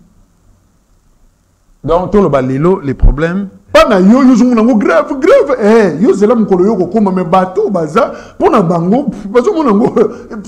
Donc, tout le balilo, les problèmes. Pas na yo grave. Yo c'est là mon collègue comme mais bateau baza pour na bango parce que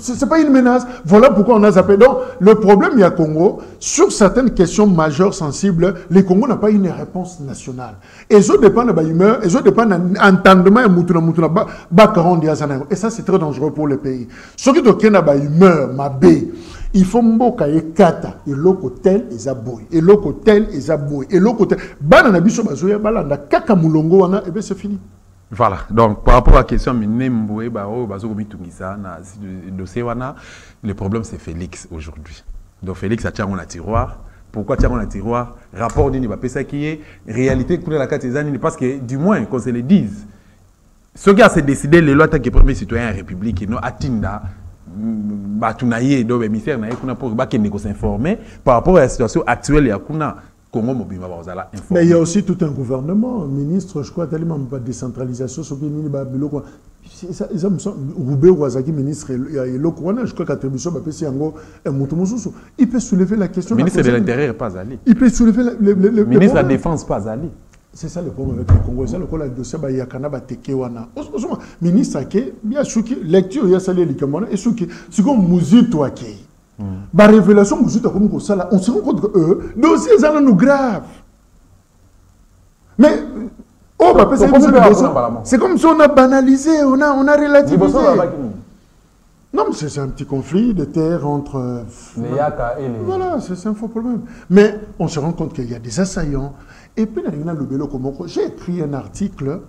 c'est pas une menace. Voilà pourquoi on a zappé. Donc le problème il y a Congo sur certaines questions majeures sensibles, les Congo n'a pas une réponse nationale. Et ça dépend de la humeur, et ça dépend de l'entendement et mutuna ba 40 diazana. Et ça c'est très dangereux pour le pays. Ce qui doit na ba humeur, ma bé. Il faut mboka ekata et loko tel ezaboy et loko tel ezaboy et loko tel bana na biso bazoya balanda kaka mulongo wana et bien c'est fini. Voilà. Donc par rapport à la question Mbwe bazo mitungisa na dossier wana, le problème c'est Félix aujourd'hui. Donc Félix a tient un tiroir. Pourquoi tient un tiroir? Rapport d'ini ba pesa qui est réalité pour la carte parce que du moins qu'on se le dise. Ce qui a se décidé les lois tant que premier citoyen république non atinda batunaye do émissaire na kuna pour s'informer par rapport à la situation actuelle ya kuna Congo mobima bazala informer. Mais il y a aussi tout un gouvernement, ministre je crois tellement pas décentralisation so bien ni ba biloko ça ils sont Roubé Ouazaki ministre et le Kouana je crois qu'attribution ba pesi yango mutu mususu il peut soulever la question ministre de l'intérieur pas Ali. Il peut soulever le ministre de la défense pas Ali. C'est ça le problème avec le Congo. C'est le dossier de Yakana Batekewana. Ministre, bien sûr, lecture, il y a salé les Camerounais, et ce qui c'est comme Mouzito Ake. La révélation Mouzito comme ça, on se rend compte que eux, dossiers sont graves. Mais, c'est comme si on a banalisé, on a relativisé. Non, mais c'est un petit conflit de terre entre les Yaka et les... Voilà, c'est un faux problème. Mais on se rend compte qu'il y a des assaillants. Et puis, j'ai écrit un article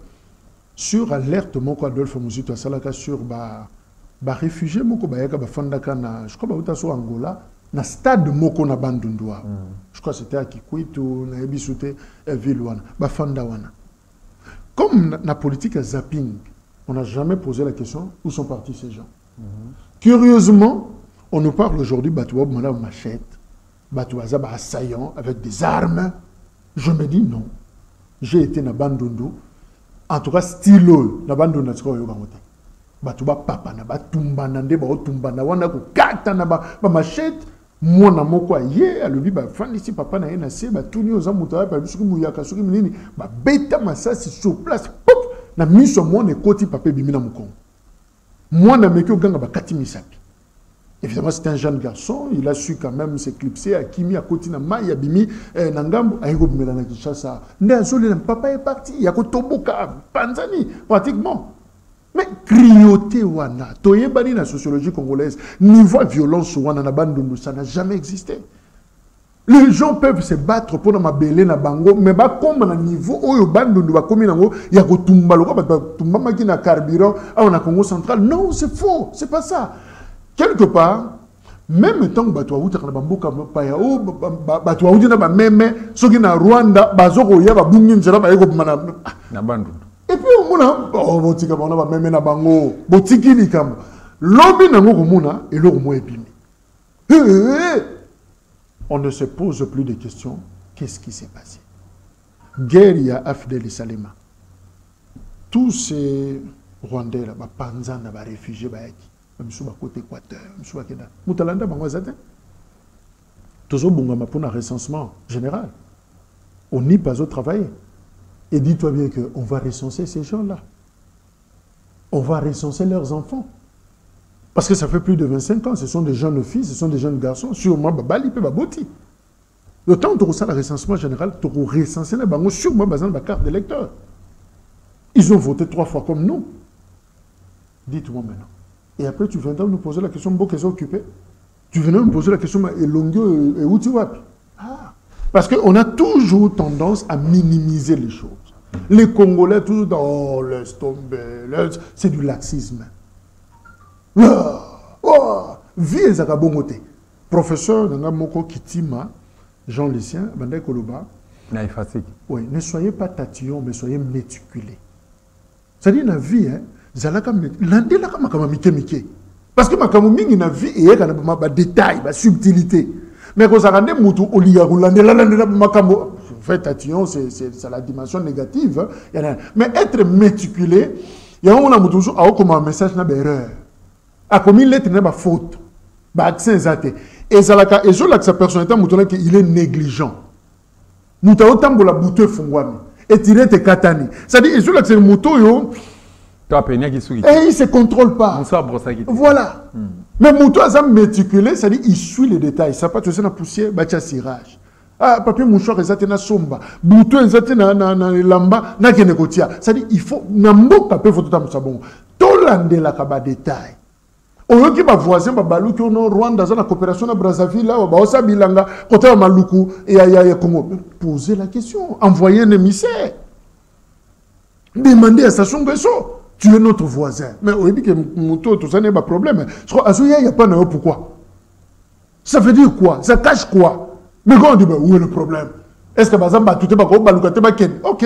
sur alerte Moko Adolphe Mouzito Salaka sur réfugié Moko Bayaka Bafandaka na je crois que sur Angola na stade Moko na Bandundwa. Je crois que c'était à Kikwit ou na Ebisute ville wana Bafanda wana. Comme la politique à zapping, on n'a jamais posé la question où sont partis ces gens. Curieusement, on nous parle aujourd'hui Batouab Madame Machette, Batouazab assaillant avec des armes. Je me dis non. J'ai été na Bandundu. En tout cas, stylo na Bandundu na tsiko yo bangote. Batouba papa na batumba na nde ba otumba na wana ko kata na ba machette. Mwana moko ye alobi ba fandisi papa na ye na se ba tuni oza muta ba bisuki muyaka suki minini ba beta masasi sur place. Pop na miso mwana ekoti papa bimina mukongo. Mwana meki oganga ba kati misapi. Évidemment, c'est un jeune garçon, il a su quand même s'éclipser à Kimi, à Kotina, Maya, Bimi, Nangambo, à Ego Melana Kishasa. Papa est parti, il y a Kotoboka, Panzani, pratiquement. Mais crioté wana, toyebani la sociologie congolaise, niveau violence wana na bandundu, ça n'a jamais existé. Les gens peuvent se battre pour na mabele na bango, mais ba comme na niveau oyo bandundu ba komi nango ya ko tumba loko ba tumba maki na carburant a na Congo central. Non, c'est faux, c'est pas ça. Quelque part, même tant que bato awuta na bamboka pa ya o bato awuta na ba meme soki na Rwanda bazoko ya ba bungi nzela ba yeko mana na bandundu. Et puis on mona oh botika ba na ba meme na bango botiki likambo. Lobi nango ko mona et lo mo ebimi. On ne se pose plus de questions. Qu'est-ce qui s'est passé? Guerre, il y a Afdel Salema. Tous ces Rwandais, là, Panzan, les réfugiés, même sur le côté Équateur, même sur le Kenya. Moutalanda, tous les gens pour un recensement général. On n'y pas au travail. Et dis-toi bien qu'on va recenser ces gens-là. On va recenser leurs enfants. Parce que ça fait plus de 25 ans, ce sont des jeunes filles, ce sont des jeunes garçons, sûrement Babali et Baboti. Le temps où tu as le recensement général, tu as recensé les banques, sûrement basé sur la carte d'électeur. Ils ont voté 3 fois comme nous. Dites-moi maintenant. Et après, tu viendras nous poser la question, qu'est-ce occupé? Tu viendras me poser la question, et Longueux, et où tu vas? Parce qu'on a toujours tendance à minimiser les choses. Les Congolais, toujours dans, oh, laisse tomber, c'est du laxisme. Vie ezaka bongote. Professeur Nanga Moko Kitima, Jean Lucien, Bandai Koloba. Oui, ne soyez pas tatillon, mais soyez méticulés. C'est-à-dire, la vie, hein, zalaka l'andé la kama mike. Parce que ma mingi na vie et yaka na ba détail, ba subtilité. Mais quand ça rende mutu oligarou l'andé la makambo. Fait tatillon, c'est la dimension négative. Hein. Mais être méticulé, il y a un mutu a comme un message na erreur. A commis lettre n'a pas faute. Bah accent zaté. Et zalaka et je là que sa personnalité mutu qu'il est négligent. Mutu autant pour la bouteille fungwami. Et tirer tes katani. C'est-à-dire et je là que c'est le mutu yo. Et il ne se contrôle pas. Voilà. Mais mutu a méticulé, c'est-à-dire il suit les détails. Ça pas tu sais na poussière, bah tu cirage. Ah papier mouchoir ezate na somba. Mutu ezate na lamba na kenekotia. C'est-à-dire il faut na mboka pe photo tam sabon. Tolande la kaba détail. On qui va voisin babalu qui au Rwanda dans la coopération à Brazzaville là ba osa bilanga côté Maluku et ya Congo. Posez la question, envoyez un émissaire. Demandez à Sassou Nguesso, tu es notre voisin. Mais on dit que Mouto tout ça n'est pas problème. Je crois il y a pas de pourquoi. Ça veut dire quoi? Ça cache quoi? Mais quand on dit où est le problème? Est-ce que bazamba tout est pas ko baluka te ba ken? OK.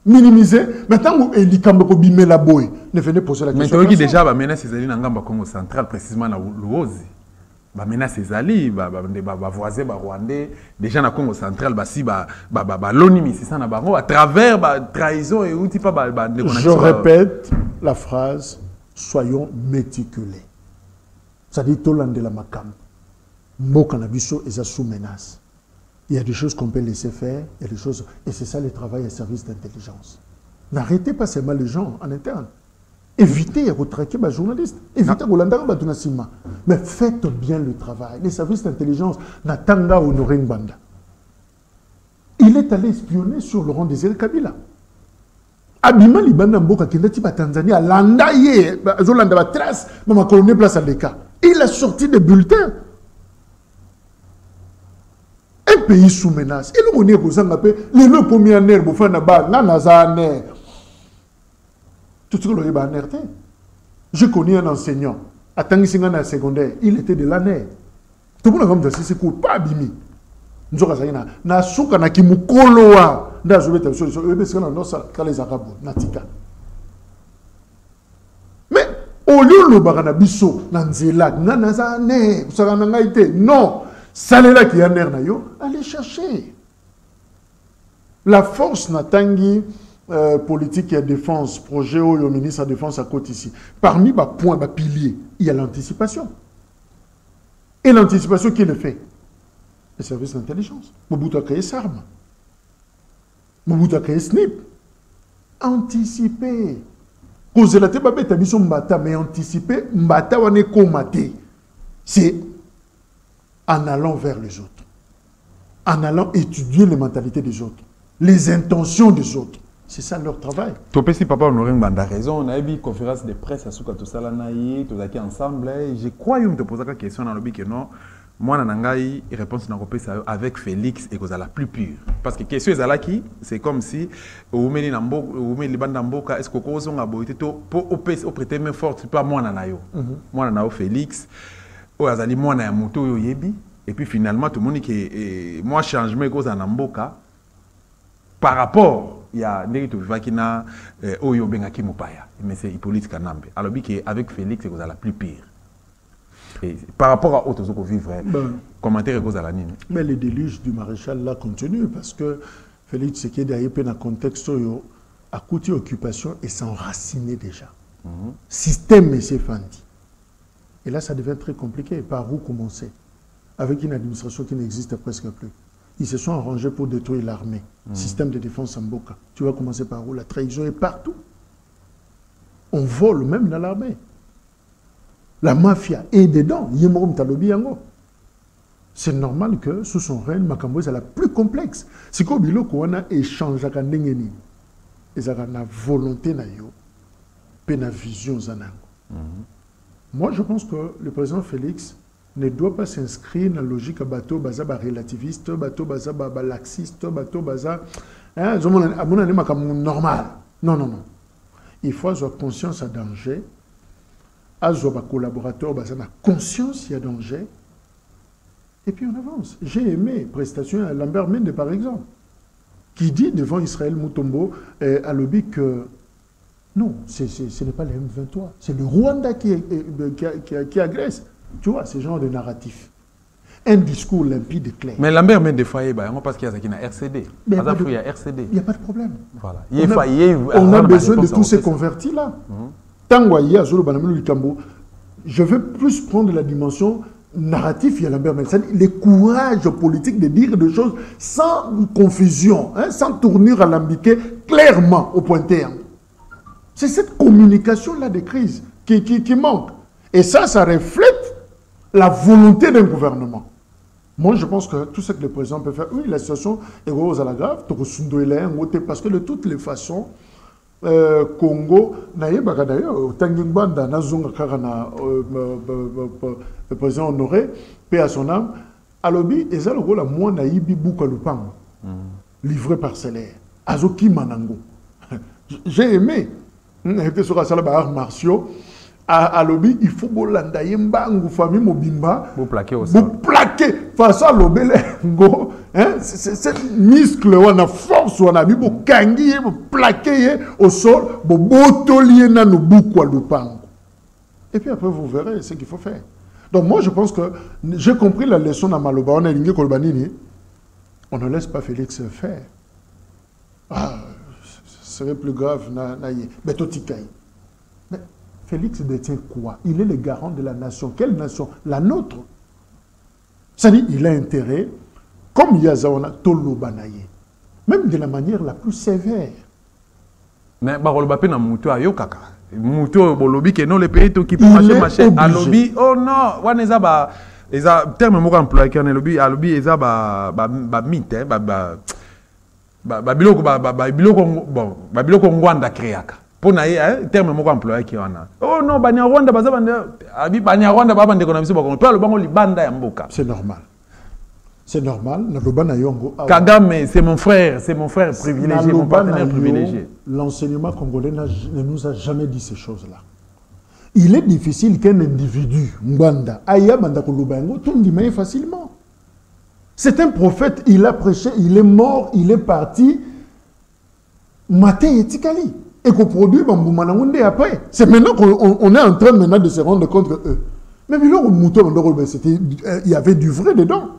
Minimiser. Maintenant, il faut bimer la boue. Ne venez poser la question. Mais tu déjà va menacer ses alliés dans le Congo central, précisément dans l'Ouozi. Va menacer ses alliés, va voisin, va rwandais. Déjà dans le Congo central, l'ONU, c'est ça, à travers la trahison et outils pas. Je répète la phrase, soyons méticulés. Ça dit tout l'an de la macam. Mokanabiso est sous menace. Il y a des choses qu'on peut laisser faire, il y a des choses... Et c'est ça le travail à service d'intelligence. N'arrêtez pas seulement les gens en interne. Évitez de traquer les journalistes. Évitez de l'andar batunasima. Mais faites bien le travail. Les services d'intelligence, Natanga Honoré Ngbanda. Il est allé espionner sur Laurent Désiré Kabila. Abima Libanda Mboka Kendati Tanzanie, à Landaye, Zolanda Batras, Mama Colonel Place à l'Eka. Il a sorti des bulletins. Un pays sous menace. Et nous, on est appelé le premier nerf, pour faire un bas, tout ce que l'on est je connais un enseignant, à Tangisingana secondaire, il était de l'année. Tout le monde a comme ça, c'est cool, pas abîmé. Nous avons dit, na souka na kimukoloa, na je vais te dire, les Arabes, natika. Mais au lieu de barana biso, nanzela, nanazane, vous savez, non. Salela qui a nerf nayo, allez chercher. La force natangi politique et défense, projet au ministre de la Défense à côté ici. Parmi les points, les piliers, il y a l'anticipation. Et l'anticipation, qui le fait? Les services d'intelligence. Mobutu a créé SARM. Mobutu a créé SNIP. Anticiper. Cause la tête, mais anticiper, mbata wane komate. C'est en allant vers les autres, en allant étudier les mentalités des autres, les intentions des autres. C'est ça leur travail. Topesi papa Honoré Ngbanda raison, on a eu une conférence de presse à Souka Tosala Naïe, tous ensemble. Je crois que tu te poses la question dans le but que non, moi nangai réponse na kopesa avec Félix et la plus pure parce que question ezalaki c'est comme si oumeli na mboka oumeli banda mboka est-ce que kozonga boité to pour au prêter main forte pas moi na yo moi na Félix o azali moi na moto yo yebi et puis finalement tout le monde que moi changement cause na mboka par rapport il y a Nerito Vivakina Oyo Bengaki Mopaya mais c'est Hippolyte Kanambe alors que avec Félix c'est la plus pire. Et par rapport à autres qui vivent, commentaire à la ligne. Mais le déluge du maréchal là continue parce que Félix Tshisekedi a eu un contexte à côté occupation et s'enraciner déjà. Système M. Fandi. Et là, ça devient très compliqué. Par où commencer? Avec une administration qui n'existe presque plus. Ils se sont arrangés pour détruire l'armée. Système de défense en Mboka. Tu vas commencer par où? La trahison est partout. On vole même dans l'armée. La mafia est dedans. C'est normal que sous son règne, Makambo est la plus complexe. C'est comme si on a échangé avec Nengeni. Et ça a une volonté, une vision. Moi, je pense que le président Félix ne doit pas s'inscrire dans la logique bateau baza relativiste, bateau baza laxiste, bateau baza normal. Non, non, non. Il faut avoir conscience à danger. Avoir collaborateur, conscience il y a danger. Et puis on avance. J'ai aimé prestation à Lambert Mende par exemple, qui dit devant Israël Mutombo à l'objet que non, ce n'est pas le M23, c'est le Rwanda qui agresse. Tu vois, ce genre de narratif. Un discours limpide et clair. Mais Lambert Mende failli, parce qu'il y a un RCD. Il y a RCD. Il n'y a pas de problème. Voilà. On a besoin de tous ces convertis là. Je veux plus prendre la dimension narrative, il y a Lambert Mende, le courage politique de dire des choses sans confusion, sans tournure alambiquée, clairement au point terme. C'est cette communication-là des crises qui manque. Et ça reflète la volonté d'un gouvernement. Moi, je pense que tout ce que le président peut faire, oui, la situation est à la grave, parce que de toutes les façons, Congo, d'ailleurs, le président Honoré, paix à son âme, à l'objet, et ça le rôle à moi, Naïbi Boukalupang, livré parcellaire, Azoki Manango. J'ai aimé, j'étais sur la salle d'arts martiaux, à l'objet, il faut que l'Andayemba, famille Mobimba, vous plaquez au sol. Vous plaquez, face à l'objet, c'est muscle, on a force, on a mis pour kangi, pour plaquer au sol, pour botolier na no bouko lupango. Et puis après vous verrez ce qu'il faut faire. Donc moi je pense que j'ai compris la leçon dans Maloba, on a ligné Kolbanini, on ne laisse pas Félix faire. Ah, ce serait plus grave, mais totikai. Mais Félix détient quoi? Il est le garant de la nation. Quelle nation? La nôtre. C'est-à-dire, il a intérêt, comme Yazawana Tolo Banaye, même de la manière la plus sévère. Mais Barolbapé n'a moutou à Yokaka. Moutou Bolobi qui est non le pays qui peut marcher à lobby. Oh non, Wanezaba, ils ont terme mot employé qui est lobby, à lobby, ils ont mythe, Babiloko Ngwanda créaka. Pour naïe, terme mot employé qui en a. Oh non, Banyarwanda, Banyarwanda, c'est normal. C'est normal. Kagame, c'est mon frère privilégié, mon partenaire privilégié. L'enseignement congolais ne nous a jamais dit ces choses-là. Il est difficile qu'un individu, Mbanda, Aya Bandakolubango, tourne du main facilement. C'est un prophète, il a prêché, il est mort, il est parti. Maté et Tikali. Et qu'on produit Bamboumanangunde après. C'est maintenant qu'on est en train maintenant de se rendre compte que eux. Mais il y avait du vrai dedans.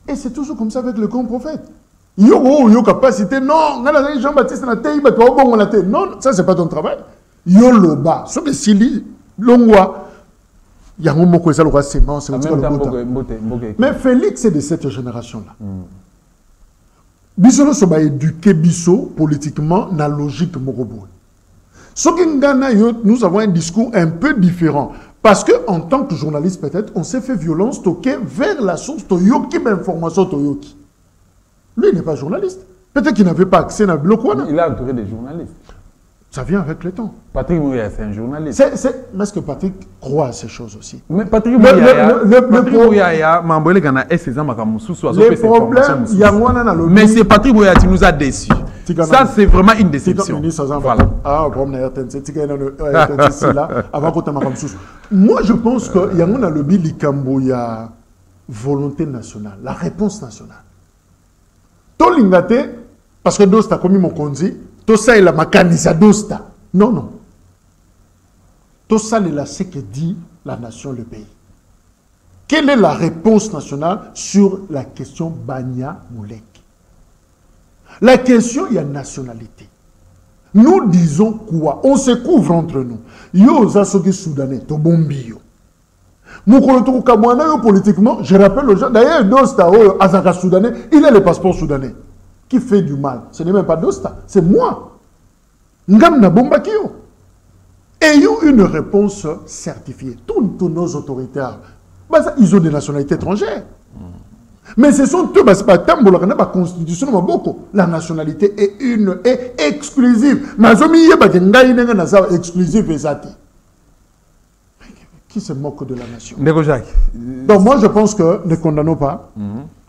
Et c'est toujours comme ça avec le grand prophète. Yo capacité, non, Jean-Baptiste non, ça c'est pas ton travail. Yo loba, ce que Sili, longwa, mais Félix est de cette génération-là. Bisolo soba éduqué biso politiquement dans la logique Morobo. Nous avons un discours un peu différent. Parce qu'en tant que journaliste, peut-être, on s'est fait violence toquée vers la source Toyoki, l'information Toyoki. Lui, il n'est pas journaliste. Peut-être qu'il n'avait pas accès à Bloquana. Il a entouré des journalistes. Ça vient avec le temps. Patrick Mouya, c'est un journaliste. Mais est-ce que Patrick croit à ces choses aussi? Mais Patrick Mouya, les problèmes, mais c'est Patrick Mouya qui nous a déçus. Ça, c'est vraiment une déception. Voilà. Moi, je pense qu'il y a un lobby Likamboya volonté nationale, la réponse nationale. Tolingate, parce que Dosta, comme mon conduit, tout ça est la macanisa Dosta. Non, non. Tout ça est là ce que dit la nation, le pays. Quelle est la réponse nationale sur la question Banya Moulek? La question, il y a nationalité. Nous disons quoi? On se couvre entre nous. Yo, Zasoki Soudanais, Tobombio. Moukolotou Kamwana, politiquement, je rappelle aux gens, d'ailleurs, Dosta, Azaka Soudanais, il a le passeport soudanais. Qui fait du mal? Ce n'est même pas Dosta, c'est moi. Ngamna Bombakio. Ayons une réponse certifiée. Tous nos autoritaires, ils ont des nationalités étrangères. Mais ce sont eux, la constitution, la nationalité est exclusive. Qui se moque de la nation? Donc moi je pense que ne condamnons pas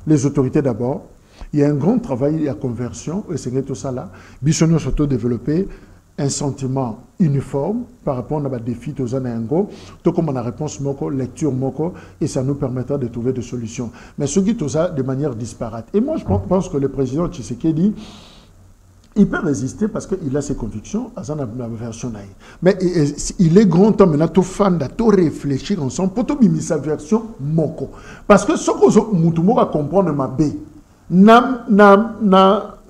les autorités d'abord. Il y a un grand travail, il y a conversion, et c'est tout ça là. Bissono surtout développer un sentiment uniforme par rapport à des défis aux anango, tout comme on a réponse moko, lecture moko, et ça nous permettra de trouver des solutions. Mais ce qui tout ça de manière disparate. Et moi je pense que le président Tshisekedi, il peut résister parce qu'il a ses convictions à sa version. Mais il est grand temps maintenant, tout fan de tout réfléchir ensemble pour tout mimer sa version moko. Parce que ce que Moutoumou va comprendre ma B,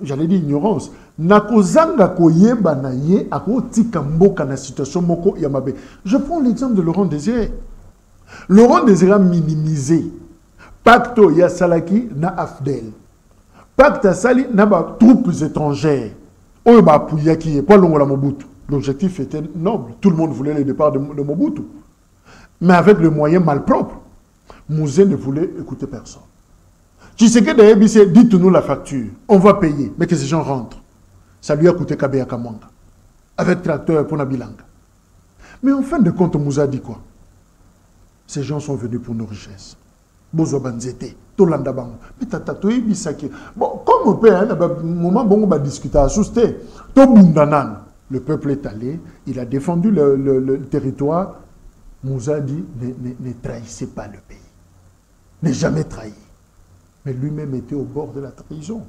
j'allais dire ignorance, nakozanga koyeba na ye akotika mboka na situation moko ya mabe. Je prends l'exemple de Laurent Désiré. Laurent Désiré a minimisé pacto ya salaki na AFDEL. Pacte à Sali n'a pas troupes étrangères. On va appuyer qui est pas la Mobutu. L'objectif était noble. Tout le monde voulait le départ de Mobutu. Mais avec le moyen malpropre, Mouzé ne voulait écouter personne. Tu sais que d'ailleurs, dites-nous la facture. On va payer. Mais que ces gens rentrent. Ça lui a coûté Kabeya Kamanga. Avec tracteur pour Nabilanga. Mais en fin de compte, Moussa a dit quoi? Ces gens sont venus pour nos richesses. Bozo Banzete, Tolanda Bango. Mais tatatoui bisaki. Bon, comme on peut, moment bon, on va discuter à Sousté. Tobundanan, le peuple est allé, il a défendu le territoire. Moussa dit, ne trahissez pas le pays. Ne jamais trahi. Mais lui-même était au bord de la trahison.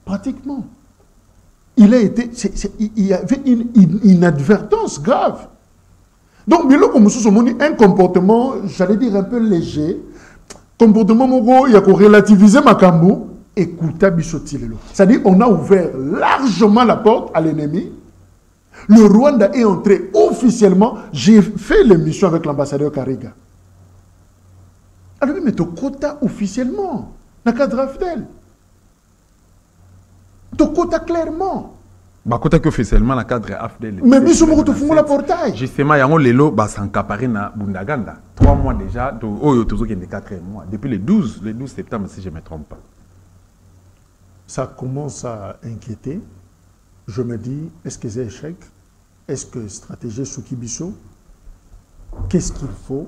Pratiquement. Il y avait une inadvertance grave. Donc, un comportement, j'allais dire un peu léger, comportement mogo, il y a qu'on relativiser Makambo, écouta Bissotilelo. C'est-à-dire, on a ouvert largement la porte à l'ennemi. Le Rwanda est entré officiellement. J'ai fait l'émission avec l'ambassadeur Kariga. Alors, mais tu quota officiellement. Dans le cadre AFDEL. Tu quota clairement. Bah, côté officiellement dans le cadre AFDEL. Mais nous sommes retrouvés la portail. Justement, il y a un lelo bah s'encaparer na Bundaganda. 3 mois déjà, toujours qu'il y a 4 mois. Depuis le 12 septembre, si je ne me trompe pas. Ça commence à inquiéter. Je me dis, est-ce que c'est échec? Est-ce que stratégie Soukibiso? Qu'est-ce qu'il faut?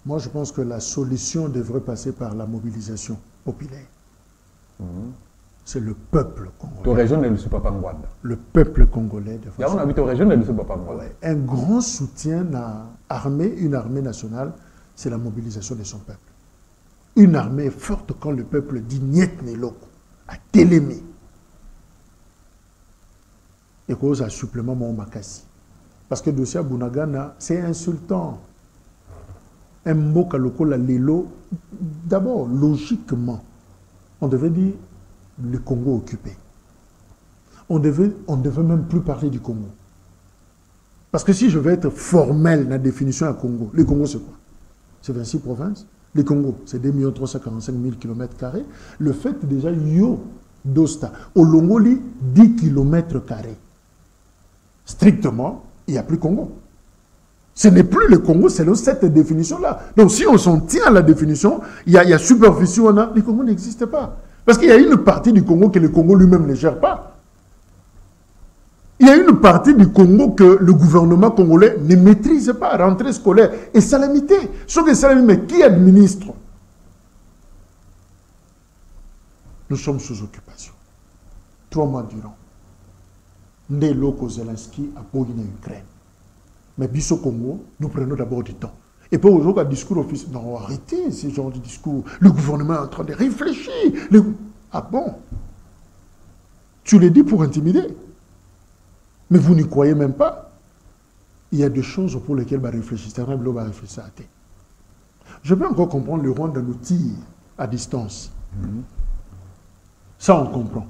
Moi, je pense que la solution devrait passer par la mobilisation populaire. C'est le peuple congolais. Ta région ne le suit pas en Rwanda. Le peuple congolais. On habite ta région ne le suit pas en Rwanda. Un grand soutien à une armée nationale, c'est la mobilisation de son peuple. Une armée est forte quand le peuple dit niet neloko, à télémé. Et cause un supplément mon makasi. Parce que dossier Bunagana, c'est insultant. Un mot la lelo, d'abord, logiquement, on devait dire le Congo occupé. On devait même plus parler du Congo. Parce que si je vais être formel dans la définition du Congo, le Congo c'est quoi? C'est 26 provinces. Le Congo, c'est 2 345 000 km². Le fait déjà, yo, Dosta, au Longoli, 10 km². Strictement, il n'y a plus Congo. Ce n'est plus le Congo, c'est cette définition-là. Donc si on s'en tient à la définition, il y a superficie, le Congo n'existe pas. Parce qu'il y a une partie du Congo que le Congo lui-même ne gère pas. Il y a une partie du Congo que le gouvernement congolais ne maîtrise pas, rentrée scolaire et salamité. Ce que salamité, mais qui administre? Nous sommes sous occupation. 3 mois durant. Né loko Zelensky a pogné en Ukraine. Mais biso Congo, nous prenons d'abord du temps. Et puis aujourd'hui, un discours officiel. Non, arrêtez ce genre de discours. Le gouvernement est en train de réfléchir. Ah bon? Tu le dis pour intimider. Mais vous n'y croyez même pas. Il y a des choses pour lesquelles on réfléchit. Je peux encore comprendre le Rwanda nous tire à distance. Ça, on comprend.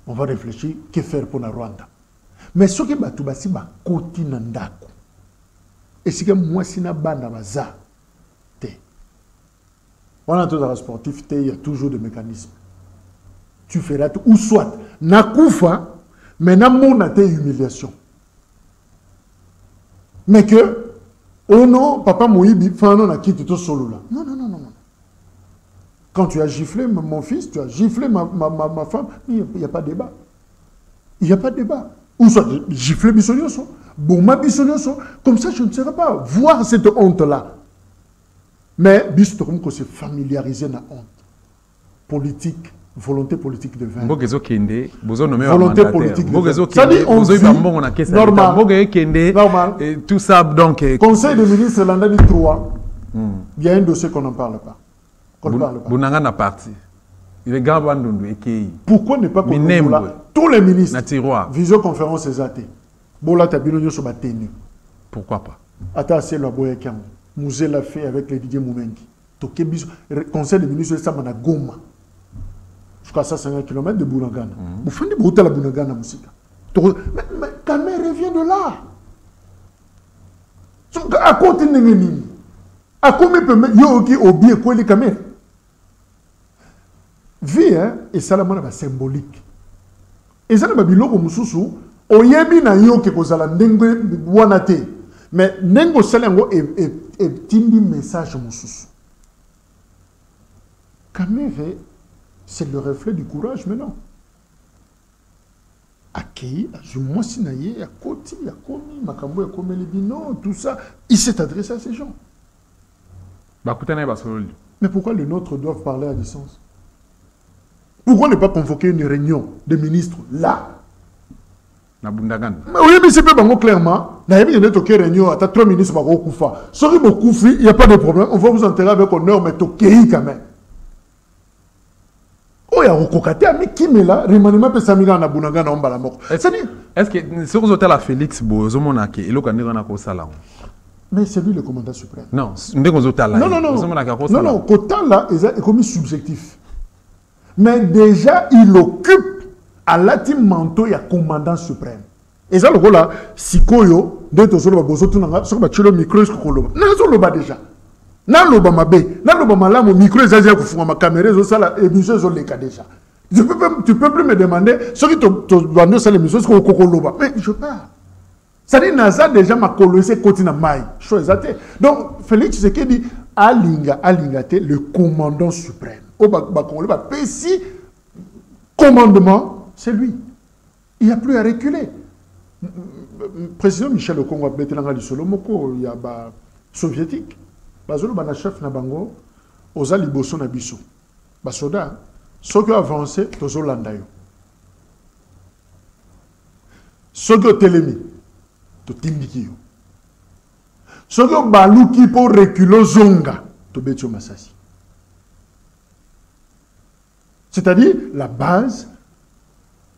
On va réfléchir, que faire pour le Rwanda. Mais ce qui est battu, côté nandako. Et ce que moi, si na banda baza, on a tous les sportifs, il y a toujours des mécanismes. Tu feras tout, ou soit, na koufa, mais na mona te humiliation. Mais que, oh non, papa Moïbi, fano na quitté tout solo là. Non, non, non, non. Quand tu as giflé mon fils, tu as giflé ma femme, il n'y a pas de débat. Il n'y a pas de débat. Ou soit gifler Bissonioso, Bouma Bissonioso, comme ça je ne serai pas voir cette honte-là. Mais Bistom qu'on s'est familiarisé dans la honte. Politique, volonté politique de vaincre. Volonté politique de vaincre. Ça dit, on vit normal. Et tout ça, donc... Conseil des ministres, l'année 3, il y a un dossier qu'on n'en parle pas. Bounanga n'a parti. Il est Gabandundu et Kei. Pourquoi ne pas connaître tous les ministres? Visioconférence exacte. Bola Tabino sur ma tenue. Pourquoi pas? Ata c'est la boya kam. Musée l'a fait avec les Didier Moumengi. Toké biso conseil des ministres ça mana Goma. Jusqu'à 150 km de Bounagana. Vous faites des la Bounagana musique. Mais Kamé revient de là. À côté de Nini. À combien peut mettre yo qui obie quoi les Kamé? Vie, hein, et ça la symbolique. Et ça, le biloko mususu, oyebi na yo ke kozala ndenge wanate. Mais nengo salango et timbi message mususu. Kamere, c'est le reflet du courage, mais non. Akei, Azumosinaye, Akoti, Akomi, Makambo, Akome Lebino, tout ça, il s'est adressé à ces gens. Mais pourquoi les nôtres doivent parler à distance? Pourquoi ne pas convoquer une réunion des ministres là? Mais oui, mais c'est pas clairement. Il y a une réunion, à 3 ministres, il n'y a pas de problème. On va vous enterrer avec honneur, mais Tokei quand même. Oh, il y a un cocaté, mais qui me l'a? Remaniement, peut s'amirer en Abounaga, en Balamok. Est-ce que si vous êtes à Félix Bozomonake, il y a un salon? Mais c'est lui le commandant suprême. Non, non, Kota là, est commis subjectif. Mais déjà, il occupe à l'atime manteau, il y a commandant suprême. Et ça, le rôle là, Sikoyo, d'être sur le bozo, tout le monde, sur le micro, est-ce que l'on a déjà? N'a l'obama B, n'a l'obama là, mon micro, les Asiens qui font ma caméra, et monsieur, ils ont les cas déjà. Tu peux plus me demander, ceux qui te vendent ça, les messieurs, est-ce qu'on loba? Mais je parle. Ça dit, Naza déjà m'a colossé côté na maille. Donc, Félix Tshisekedi, Alinga, le commandant suprême. Au Congolais, Pessi, commandement, c'est lui. Il n'y a plus à reculer. Président Michel Okongo a bété l'angle du Solomoko, il y a soviétique. Bazolo bana chef na bango, oza liboso na biso. Basoda, ceux qui ont avancé, tozo landayo. Ceux qui ont télémi, to tindiki yo. Ceux qui ont baluki pour reculer zonga, to betio masasi. C'est-à-dire, la base,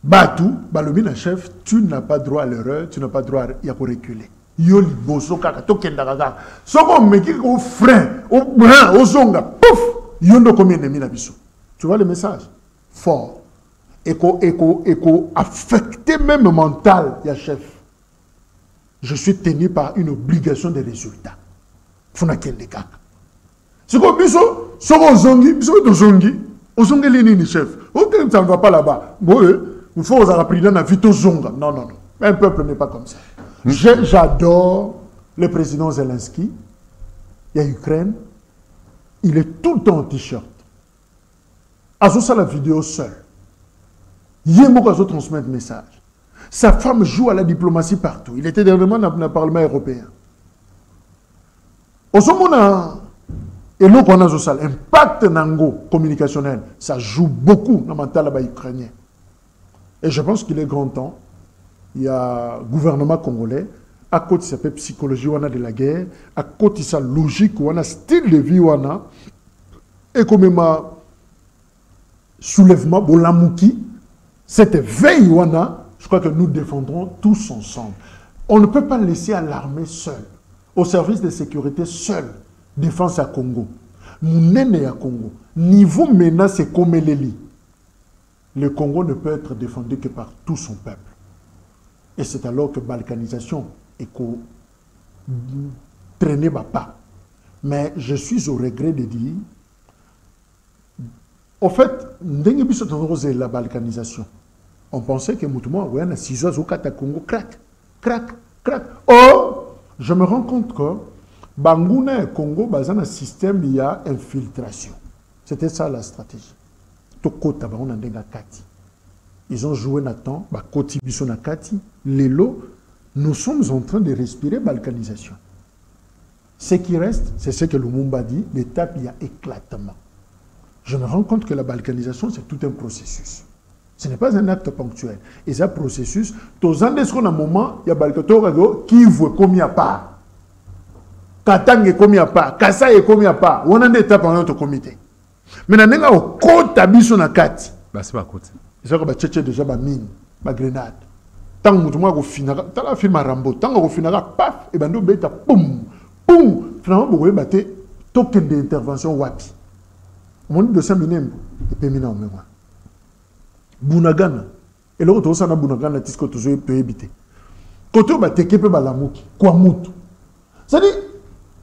Batou, Balomina chef, tu n'as pas droit à l'erreur, tu n'as pas droit à reculer. Yoli boso kaka, token dagaga. Soko meki au frein, au brin, au zonga, pouf, yondo combien de mille biso. Tu vois le message? Fort. Éco, affecté même mental, ya chef. Je suis tenu par une obligation de résultat. Funa kende kaka. Soko biso, soko zongi, biso to zongi. Ozonga les chef. Ça ne va pas là-bas. Bon, il faut aux appris dans la vie zonga. Non, non, non. Un peuple n'est pas comme ça. J'adore le président Zelensky. Il y a Ukraine. Il est tout le temps en t-shirt. À ça, la vidéo seule. Il y a un transmettre message. Sa femme joue à la diplomatie partout. Il était dernièrement dans le Parlement européen. Au moment et l'eau qu'on a au sale, impact nango communicationnel, ça joue beaucoup dans le mental ukrainien. Et je pense qu'il est grand temps. Il y a un gouvernement congolais, à côté ça fait psychologie de la guerre, à côté ça logique, on a style de vie, on a, et comme un soulèvement, bolamouki, cette veille, on a, je crois que nous défendrons tous ensemble. On ne peut pas laisser à l'armée seule, au service de sécurité seul, défense à Congo. Mounene à Congo. Niveau menace, c'est comme l'Eli. Le Congo ne peut être défendu que par tout son peuple. Et c'est alors que balkanisation est traîner pas. Mais je suis au regret de dire, au fait, la balkanisation. On pensait que Moutouma, ouais, na 6 heures au Congo, crac, crac, crac. Oh, je me rends compte que Bangouna et Congo, dans un système, il y a infiltration. C'était ça la stratégie. Ils ont joué Nathan, Koti Biso Nakati, Lelo. Nous sommes en train de respirer balkanisation. Ce qui reste, c'est ce que Lumumba dit, l'étape, il y a éclatement. Je me rends compte que la balkanisation, c'est tout un processus. Ce n'est pas un acte ponctuel. Et ce processus, tous en un moment, il y a balkanisation qui veut comme il n'y a pas. Katang est comme il n'y a pas. Kassa est comme il n'y a pas. On a une étape dans notre comité. Mais dans le côté Biso Nakati, c'est pas côté. C'est ça que déjà ma mine, ma grenade. Tant que moi, tant la film Rambo, tant que finira, paf, et ben nous bêta, boum, boum. Finalement, vous voyez, battre token d'intervention wapi. On dit de 5 minutes, et puis maintenant, mais moi. Bunagana. Et l'autre, on a Bunagana, c'est ce que tu peux éviter. Quand on va te képer balamuki, quoi moutou. C'est-à-dire,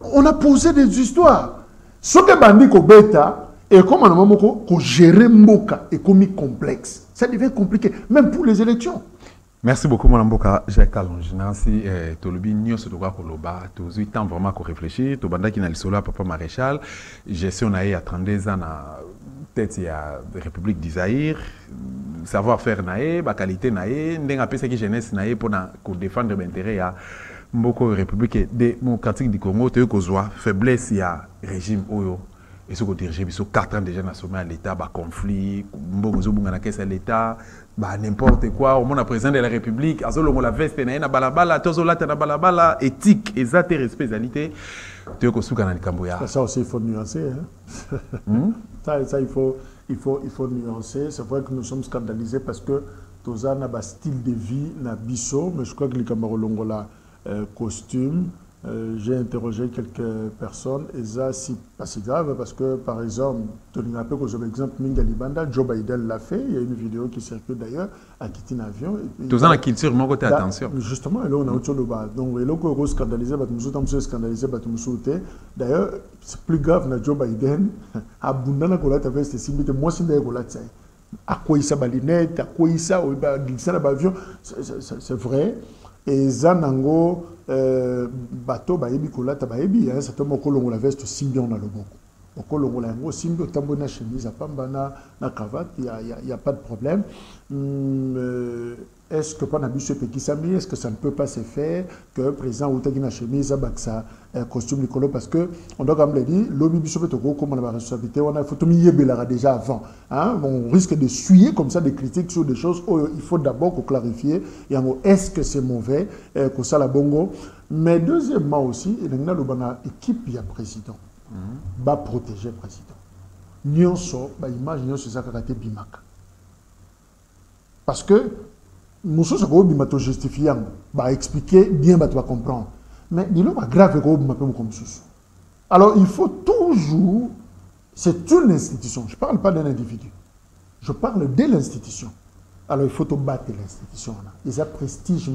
on a posé des histoires. Ce que bandi ko bêta, et comme on a gérer Mboka est comme complexe. Ça devient compliqué, même pour les élections. Merci beaucoup, Mme Mboka. J'ai calongé. Merci. Tolobi, nous sommes Koloba. Tous les temps vraiment qu'on réfléchit. Tout le monde qui n'a le solo, Papa Maréchal. Gestion à 32 ans à tête de la République d'Isaïr. Savoir-faire naé, la qualité naé. Nous avons appelé jeunesse naé pour défendre l'intérêt à Mboko République démocratique du Congo. Tu as faiblesse il y a régime Oyo. Et ce que dirigé, ils sont 4 ans déjà dans à l'État, conflit, l'État, n'importe quoi. Au monde président de la République, la veste, na balabala, balabala, éthique, exact, responsabilité. Tu es ça aussi, il faut nuancer. Hein? Ça, il faut nuancer. C'est vrai que nous sommes scandalisés parce que tous a un style de vie, na biso, mais je crois que les Camerounais ont costume. J'ai interrogé quelques personnes et ça, c'est pas si grave parce que, par exemple, tu as un peu comme exemple, Minga Libanda, Joe Biden l'a fait, il y a une vidéo qui circule d'ailleurs, à quitter un avion. Tout ça, la culture, mon côté, attention. Justement, et là, on a autre chose. Donc, et là, on est scandalisé, nous sommes scandalisés, d'ailleurs, c'est plus grave, na Joe Biden, à Bundana, qu'on a fait, c'est moi, c'est d'ailleurs, qu'on a fait. À quoi il s'est balinette, à quoi il s'est glissé dans l'avion, c'est vrai. Et Zanango, bateau, baébi, kolata, baébi, c'est un mot la veste symbion dans le boko. Au colon, on a un symbion, tambona chemise, à pambana, na cravate, il n'y a pas de problème. Est-ce que pendant ce petit sami, est-ce que ça ne peut pas se faire que le président ou une chemise avec sa costume Nicolo parce que on doit comme le dire, l'homme biso peut comme on a la responsabilité, on a faut déjà avant. Hein? On risque de suyer comme ça des critiques sur des choses. Oh, il faut d'abord clarifier. Est-ce que c'est mauvais que ça la bongo? Mais deuxièmement aussi, il y a une équipe il y a président, va protéger le président. Nyonso, ba image nyonso ça karaté bimaka. Parce que nous sommes justifiés, expliquer bien, tu vas comprendre. Mais il est grave comme ça. Alors il faut toujours, c'est une institution, je ne parle pas d'un individu, je parle de l'institution. Alors il faut te battre l'institution. Il y a prestige,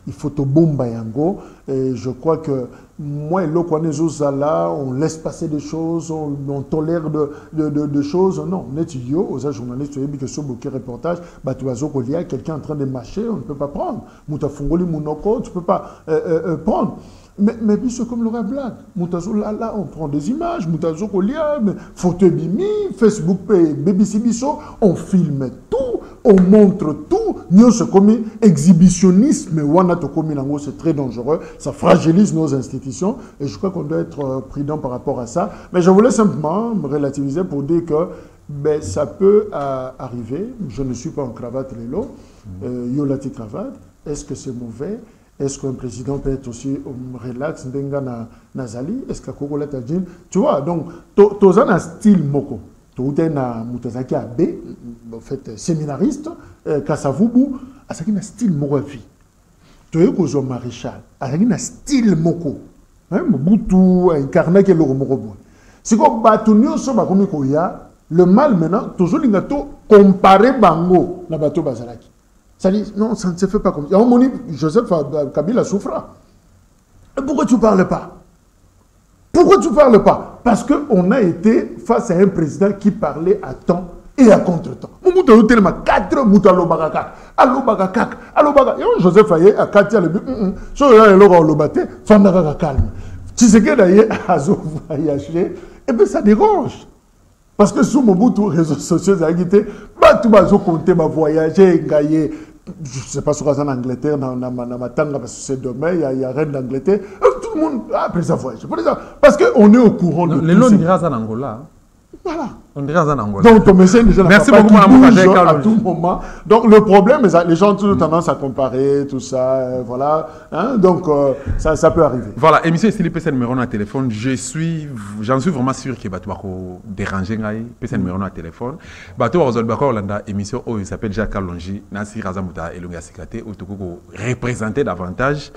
il faut te bomber yango. Et je crois que moi et l'autre, on laisse passer des choses, on tolère de choses. Non, on est idiot, aux journalistes, qui sont bloqués reportage, il y a quelqu'un en train de marcher, on ne peut pas prendre. Tu ne peux pas prendre. Mais puis c'est comme le blague. Moutazo là, on prend des images, Moutazo Kolia, photo bimi, Facebook, BBC Bisso, on filme tout, on montre tout. Nous, c'est comme exhibitionnisme, c'est très dangereux, ça fragilise nos institutions et je crois qu'on doit être prudent par rapport à ça. Mais je voulais simplement me relativiser pour dire que ben, ça peut arriver. Je ne suis pas en cravate, Lélo, Yolati cravate. Est-ce que c'est mauvais? Est-ce qu'un président peut être aussi relax, Nazali? Est-ce que Kokola Tadjin? Tu vois, donc, tu as un style moko. Tu as un Moutazaki Abe, en fait, séminariste, Kassavubu, a un style moko à vie. Tu as un maréchal, a un style moko. Mobutu, incarné que le moko. Si on bat tout le monde, le mal maintenant, toujours il y a tout comparé Bango, la bateau Bazalaki. Ça dit, non, ça ne se fait pas comme ça. Joseph Kabila souffra. Et pourquoi tu ne parles pas? Pourquoi tu ne parles pas? Parce qu'on a été face à un président qui parlait à temps et à contre-temps. Joseph Aye a 4 calme. Tu sais que d'ailleurs, Azo voyager, et bien ça dérange. Parce que sous Mobutu, les réseaux sociaux, ça a été, tout le monde compté, voyager, gagner. Je ne sais pas sur en Angleterre, dans ma tanga, parce que c'est demain, il y a reine d'Angleterre. Tout le monde a pris ça voyage. Parce qu'on est au courant de les lots dira ça en Angola. Voilà. On dirait ça en Angola. Donc, ton message déjà merci beaucoup, Mme à tout moment. Donc, le problème, les gens ont toujours tendance à comparer, tout ça, voilà. Hein? Donc, ça peut arriver. Voilà, émission ici, PC numéro à téléphone. J'en suis vraiment sûr que Batou va déranger, PC numéro à téléphone. Batou va résolver Hollanda, émission où il s'appelle Jacques Kalonji, Nassi Razamouta et Lunga Sikate, où tu peux représenter davantage.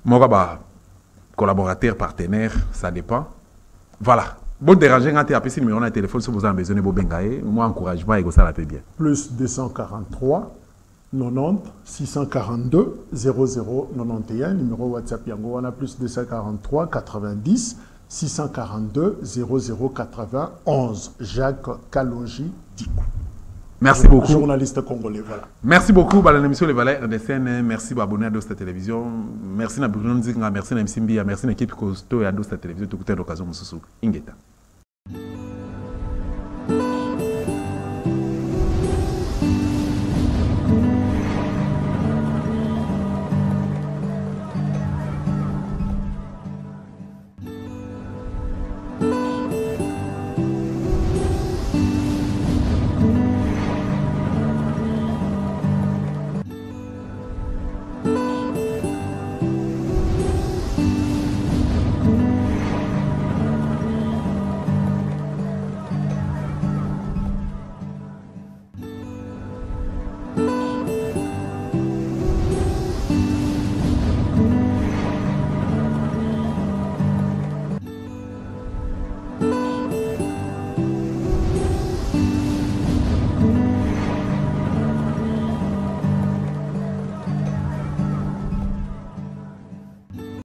Moi, collaborateur, partenaire, ça dépend. Voilà. Bon déranger quand tu as numéro de téléphone si vous avez besoin de Bobengaye, moi encouragement et ça la fait bien. Plus 243 90 642 0091 numéro WhatsApp yango on a plus 243 90 642 0091 Jacques Kalonji Dikou. Merci beaucoup. Journaliste congolais, voilà. Merci beaucoup, l'émission Les Valets RDCN. Merci à abonner à Dosta Télévision. Merci à Bruno Nzinga, merci à Msimbia, merci à l'équipe Costo et à Dosta Télévision. Tout le temps, l'occasion, Ingeta.